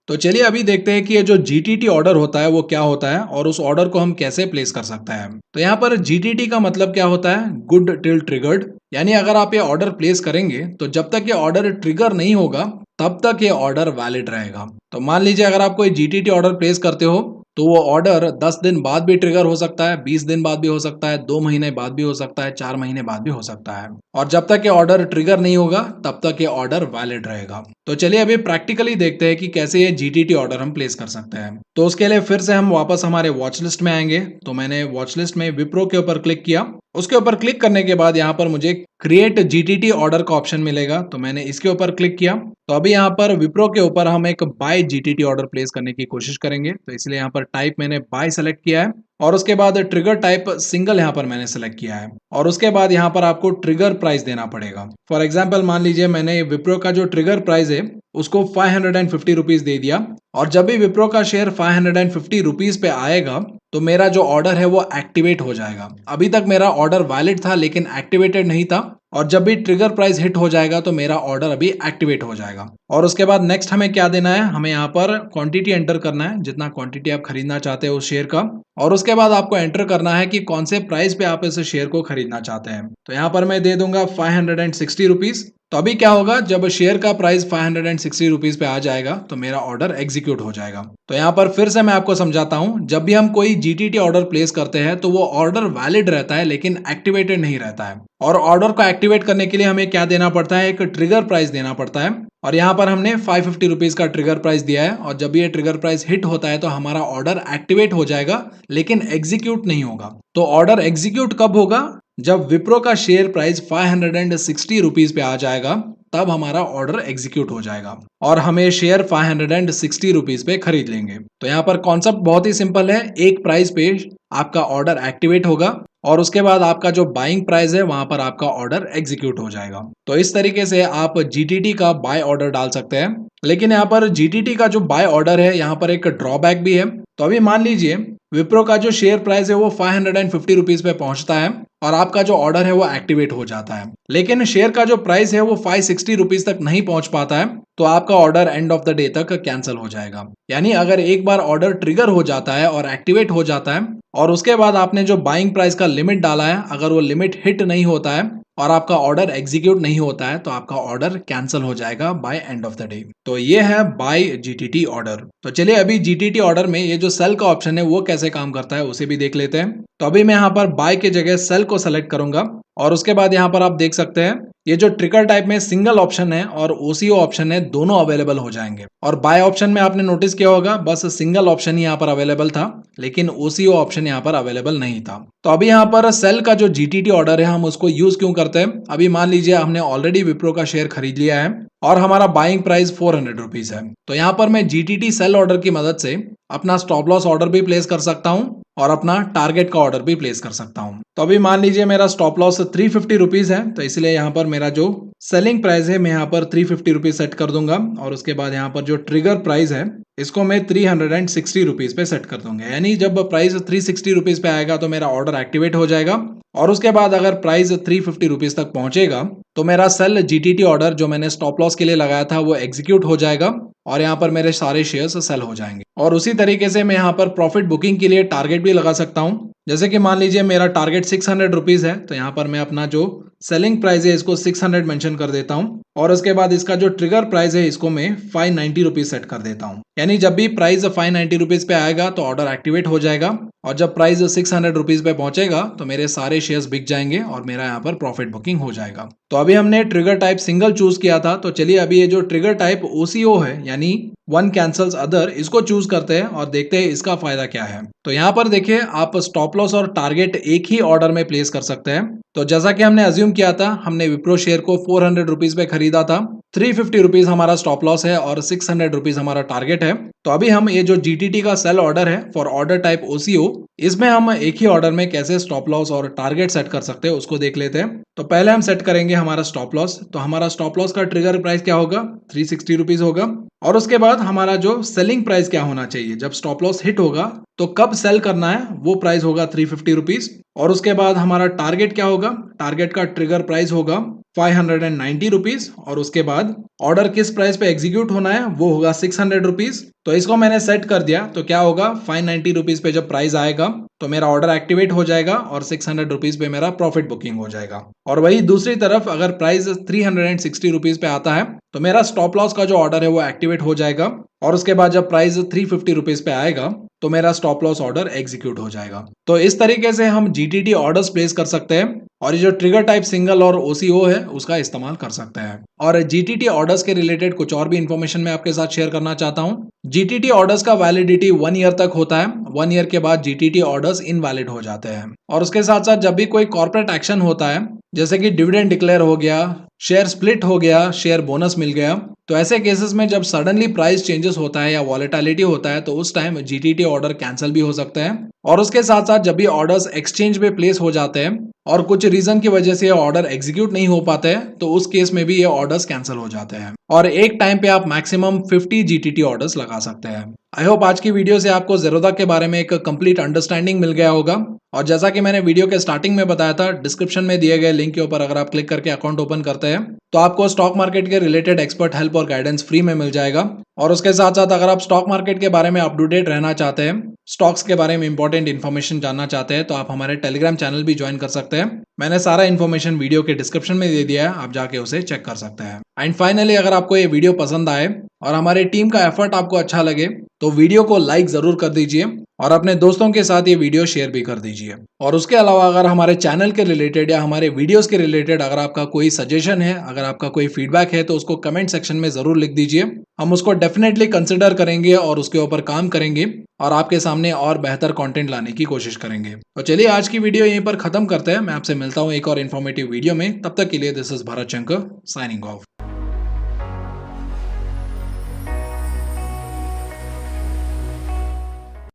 [SPEAKER 1] तो चलिए अभी देखते हैं कि ये जो GTT ऑर्डर होता है वो क्या होता है और उस ऑर्डर को हम कैसे प्लेस कर सकते हैं। तो यहाँ पर GTT का मतलब क्या होता है, गुड टिल ट्रिगर्ड। यानी अगर आप ये ऑर्डर प्लेस करेंगे तो जब तक ये ऑर्डर ट्रिगर नहीं होगा तब तक ये ऑर्डर वैलिड रहेगा। तो मान लीजिए अगर आप कोई GTT ऑर्डर प्लेस करते हो तो वो ऑर्डर 10 दिन बाद भी ट्रिगर हो सकता है, 20 दिन बाद भी हो सकता है, 2 महीने बाद भी हो सकता है, 4 महीने बाद भी हो सकता है। और जब तक ये ऑर्डर ट्रिगर नहीं होगा तब तक ये ऑर्डर वैलिड रहेगा। तो चलिए अभी प्रैक्टिकली देखते हैं कि कैसे ये GTT ऑर्डर हम प्लेस कर सकते हैं। तो उसके लिए फिर से हम वापस हमारे वॉच लिस्ट में आएंगे। तो मैंने वॉच लिस्ट में विप्रो के ऊपर क्लिक किया। उसके ऊपर क्लिक करने के बाद यहाँ पर मुझे क्रिएट GTT ऑर्डर का ऑप्शन मिलेगा। तो मैंने इसके ऊपर क्लिक किया। तो अभी यहाँ पर विप्रो के ऊपर हम एक बाय GTT ऑर्डर प्लेस करने की कोशिश करेंगे। तो इसलिए यहाँ पर टाइप मैंने बाय सेलेक्ट किया है और उसके बाद ट्रिगर टाइप सिंगल यहाँ पर मैंने सेलेक्ट किया है और उसके बाद यहाँ पर आपको ट्रिगर प्राइस देना पड़ेगा। फॉर एग्जाम्पल मान लीजिए मैंने विप्रो का जो ट्रिगर प्राइस है उसको 550 रुपीज दे दिया और जब भी विप्रो का शेयर 550 रुपीज पे आएगा तो मेरा जो ऑर्डर है वो एक्टिवेट हो जाएगा। अभी तक मेरा ऑर्डर वैलिड था लेकिन एक्टिवेटेड नहीं था, और जब भी ट्रिगर प्राइस हिट हो जाएगा तो मेरा ऑर्डर अभी एक्टिवेट हो जाएगा। और उसके बाद नेक्स्ट हमें क्या देना है, हमें यहाँ पर क्वांटिटी एंटर करना है, जितना क्वांटिटी आप खरीदना चाहते हैं उस शेयर का। और उसके बाद आपको एंटर करना है कि कौन से प्राइस पे आप इस शेयर को खरीदना चाहते हैं। तो यहाँ पर मैं दे दूंगा 560 रुपीज। तो अभी क्या होगा, जब शेयर का प्राइस 560 रुपीज पे आ जाएगा तो मेरा ऑर्डर एग्जीक्यूट हो जाएगा। तो यहाँ पर फिर से मैं आपको समझाता हूँ, जब भी हम कोई जीटीटी ऑर्डर प्लेस करते हैं तो वो ऑर्डर वैलिड रहता है लेकिन एक्टिवेटेड नहीं रहता है। और ऑर्डर को एक्टिवेट करने के लिए हमें क्या देना पड़ता है, एक ट्रिगर प्राइस देना पड़ता है। और यहाँ पर हमने 550 रुपीज का ट्रिगर प्राइस दिया है, और जब ये ट्रिगर प्राइस हिट होता है तो हमारा ऑर्डर एक्टिवेट हो जाएगा लेकिन एग्जीक्यूट नहीं होगा। तो ऑर्डर एग्जीक्यूट कब होगा, जब विप्रो का शेयर प्राइस 560 रुपीज पे आ जाएगा, तब हमारा ऑर्डर एग्जीक्यूट हो जाएगा और हमें शेयर 560 रुपीज पे खरीद लेंगे। तो यहाँ पर कॉन्सेप्ट बहुत ही सिंपल है, एक प्राइस पे आपका ऑर्डर एक्टिवेट होगा और उसके बाद आपका जो बाइंग प्राइस है वहां पर आपका ऑर्डर एग्जीक्यूट हो जाएगा। तो इस तरीके से आप जीटीटी का बाय ऑर्डर डाल सकते हैं। लेकिन यहाँ पर जीटीटी का जो बाय ऑर्डर है, यहाँ पर एक ड्रॉबैक भी है। तो अभी मान लीजिए विप्रो का जो शेयर प्राइस है वो 550 रुपीज पे पहुंचता है और आपका जो ऑर्डर है वो एक्टिवेट हो जाता है, लेकिन शेयर का जो प्राइस है वो 560 रुपीज तक नहीं पहुंच पाता है, तो आपका order and of the day तक कैंसिल हो जाएगा। यानी अगर एक बार ऑर्डर ट्रिगर हो जाता है और एक्टिवेट हो जाता है और उसके बाद आपने जो बाइंग प्राइस का लिमिट डाला है, अगर वो लिमिट हिट नहीं होता है और आपका ऑर्डर एग्जीक्यूट नहीं होता है, तो आपका ऑर्डर कैंसिल हो जाएगा by end of the day. तो ये है बाय जीटीटी ऑर्डर। तो चलिए अभी जीटीटी ऑर्डर में ये जो सेल का ऑप्शन है वो कैसे काम करता है उसे भी देख लेते हैं। तो अभी मैं यहाँ पर बाय के जगह सेल को सेलेक्ट करूंगा और उसके बाद यहाँ पर आप देख सकते हैं ये जो ट्रिगर टाइप में सिंगल ऑप्शन है और ओसीओ ऑप्शन है, दोनों अवेलेबल हो जाएंगे। और बाय ऑप्शन में आपने नोटिस किया होगा बस सिंगल ऑप्शन ही यहाँ पर अवेलेबल था, लेकिन ओसीओ ऑप्शन यहाँ पर अवेलेबल नहीं था। तो अभी यहाँ पर सेल का जो जीटीटी ऑर्डर है हम उसको यूज क्यों करते हैं, अभी मान लीजिए हमने ऑलरेडी विप्रो का शेयर खरीद लिया है और हमारा बाइंग प्राइस 400 रुपीज है। तो यहाँ पर मैं जीटीटी सेल ऑर्डर की मदद से अपना स्टॉप लॉस ऑर्डर भी प्लेस कर सकता हूँ और अपना टारगेट का ऑर्डर भी प्लेस कर सकता हूँ। तो अभी मान लीजिए मेरा स्टॉप लॉस 350 रुपीज है, तो इसलिए यहाँ पर मेरा जो सेलिंग प्राइस है मैं यहाँ पर 350 रुपीज सेट कर दूंगा और उसके बाद यहाँ पर जो ट्रिगर प्राइस है इसको मैं 360 रुपीज पे सेट कर दूंगा। यानी जब प्राइस 360 रुपीज पे आएगा तो मेरा ऑर्डर एक्टिवेट हो जाएगा और उसके बाद अगर प्राइस 350 रुपीज तक पहुंचेगा तो मेरा सेल जीटीटी ऑर्डर जो मैंने स्टॉप लॉस के लिए लगाया था वो एग्जीक्यूट हो जाएगा और यहाँ पर मेरे सारे शेयर्स सेल हो जाएंगे। और उसी तरीके से मैं यहाँ पर प्रॉफिट बुकिंग के लिए टारगेट भी लगा सकता हूँ। जैसे कि मान लीजिए मेरा टारगेट 600 रुपीज है, तो यहाँ पर मैं अपना जो सेलिंग प्राइस है इसको 600 मेंशन कर देता हूँ और उसके बाद इसका जो ट्रिगर प्राइस है इसको मैं 590 रुपीज सेट कर देता हूँ। यानी जब भी प्राइस 590 रुपीज पे आएगा तो ऑर्डर एक्टिवेट हो जाएगा और जब प्राइस 600 रुपीज पे पहुंचेगा तो मेरे सारे शेयर्स बिक जाएंगे और मेरा यहाँ पर प्रॉफिट बुकिंग हो जाएगा। तो अभी हमने ट्रिगर टाइप सिंगल चूज किया था, तो चलिए अभी ये जो ट्रिगर टाइप ओसीओ है यानी वन कैंसल्स अदर, इसको चूज करते हैं और देखते हैं इसका फायदा क्या है। तो यहाँ पर देखिए आप स्टॉप लॉस और टारगेट एक ही ऑर्डर में प्लेस कर सकते हैं। तो जैसा कि हमने अज्यूम किया था, हमने विप्रो शेयर को 400 रुपीज पे खरीदा था, 350 रुपीज हमारा स्टॉप लॉस है और 600 रुपीज हमारा टारगेट है। तो अभी हम ये जो जीटीटी का सेल ऑर्डर है फॉर ऑर्डर टाइप ओसीओ, इसमें हम एक ही ऑर्डर में कैसे स्टॉप लॉस और टारगेट सेट कर सकते हैं उसको देख लेते हैं। तो पहले हम सेट करेंगे हमारा स्टॉप लॉस। तो हमारा स्टॉप लॉस का ट्रिगर प्राइस क्या होगा, 360 रुपीज होगा। और उसके बाद हमारा जो सेलिंग प्राइस क्या होना चाहिए, जब स्टॉप लॉस हिट होगा तो कब सेल करना है वो प्राइस होगा 350 रुपीज। और उसके बाद हमारा टारगेट क्या होगा, टारगेट का ट्रिगर प्राइस होगा 590 रुपीज और उसके बाद ऑर्डर किस प्राइस पे एग्जीक्यूट होना है वो होगा 600 रुपीज। तो इसको मैंने सेट कर दिया, तो क्या होगा 590 रुपीज पे जब प्राइस आएगा तो मेरा ऑर्डर एक्टिवेट हो जाएगा और 600 रुपीज पे मेरा प्रॉफिट बुकिंग हो जाएगा। और वही दूसरी तरफ अगर प्राइस 360 रुपीज पे आता है तो मेरा स्टॉप लॉस का जो ऑर्डर है वो एक्टिवेट हो जाएगा और उसके बाद जब प्राइस 350 रुपीज पे आएगा तो मेरा स्टॉप लॉस ऑर्डर एग्जीक्यूट हो जाएगा। तो इस तरीके से हम जीटीटी ऑर्डर्स प्लेस कर सकते हैं और ये जो ट्रिगर टाइप सिंगल और ओसीओ है उसका इस्तेमाल कर सकते हैं। और जीटीटी ऑर्डर्स के रिलेटेड कुछ और भी इंफॉर्मेशन मैं आपके साथ शेयर करना चाहता हूँ। जीटीटी ऑर्डर्स का वैलिडिटी 1 ईयर तक होता है। 1 ईयर के बाद जीटीटी ऑर्डर्स इनवैलिड हो जाते हैं। और उसके साथ साथ जब भी कोई कॉर्पोरेट एक्शन होता है, जैसे कि डिविडेंड डिक्लेयर हो गया, शेयर स्प्लिट हो गया, शेयर बोनस मिल गया, तो ऐसे केसेस में जब सडनली प्राइस चेंजेस होता है या वॉलेटिलिटी होता है तो उस टाइम जीटीटी ऑर्डर कैंसिल भी हो सकता है और उसके साथ साथ जब भी ऑर्डर्स एक्सचेंज पे प्लेस हो जाते हैं और कुछ रीजन की वजह से ये ऑर्डर एग्जीक्यूट नहीं हो पाते हैं तो उस केस में भी ये ऑर्डर्स कैंसिल हो जाते हैं और एक टाइम पे आप मैक्सिमम 50 जीटीटी ऑर्डर्स लगा सकते हैं। आई होप आज की वीडियो से आपको ज़ेरोधा के बारे में एक कंप्लीट अंडरस्टैंडिंग मिल गया होगा। और जैसा कि मैंने वीडियो के स्टार्टिंग में बताया था, डिस्क्रिप्शन में दिए गए लिंक के ऊपर अगर आप क्लिक करके अकाउंट ओपन करते हैं तो आपको स्टॉक मार्केट के रिलेटेड एक्सपर्ट हेल्प और गाइडेंस फ्री में मिल जाएगा। और उसके साथ साथ अगर आप स्टॉक मार्केट के बारे में अप टू डेट रहना चाहते हैं, स्टॉक्स के बारे में इंपॉर्टेंट इन्फॉर्मेशन जानना चाहते हैं, तो आप हमारे टेलीग्राम चैनल भी ज्वाइन कर सकते हैं। मैंने सारा इन्फॉर्मेशन वीडियो के डिस्क्रिप्शन में दे दिया है, आप जाके उसे चेक कर सकते हैं। एंड फाइनली, अगर आपको ये वीडियो पसंद आए और हमारी टीम का एफर्ट आपको अच्छा लगे तो वीडियो को लाइक जरूर कर दीजिए और अपने दोस्तों के साथ ये वीडियो शेयर भी कर दीजिए। और उसके अलावा अगर हमारे चैनल के रिलेटेड या हमारे वीडियोस के रिलेटेड अगर आपका कोई सजेशन है, अगर आपका कोई फीडबैक है तो उसको कमेंट सेक्शन में जरूर लिख दीजिए। हम उसको डेफिनेटली कंसिडर करेंगे और उसके ऊपर काम करेंगे और आपके सामने और बेहतर कंटेंट लाने की कोशिश करेंगे। तो चलिए आज की वीडियो यहीं पर खत्म करते हैं। मैं आपसे मिलता हूँ एक और इन्फॉर्मेटिव वीडियो में। तब तक के लिए this is Bharat Shankar signing off.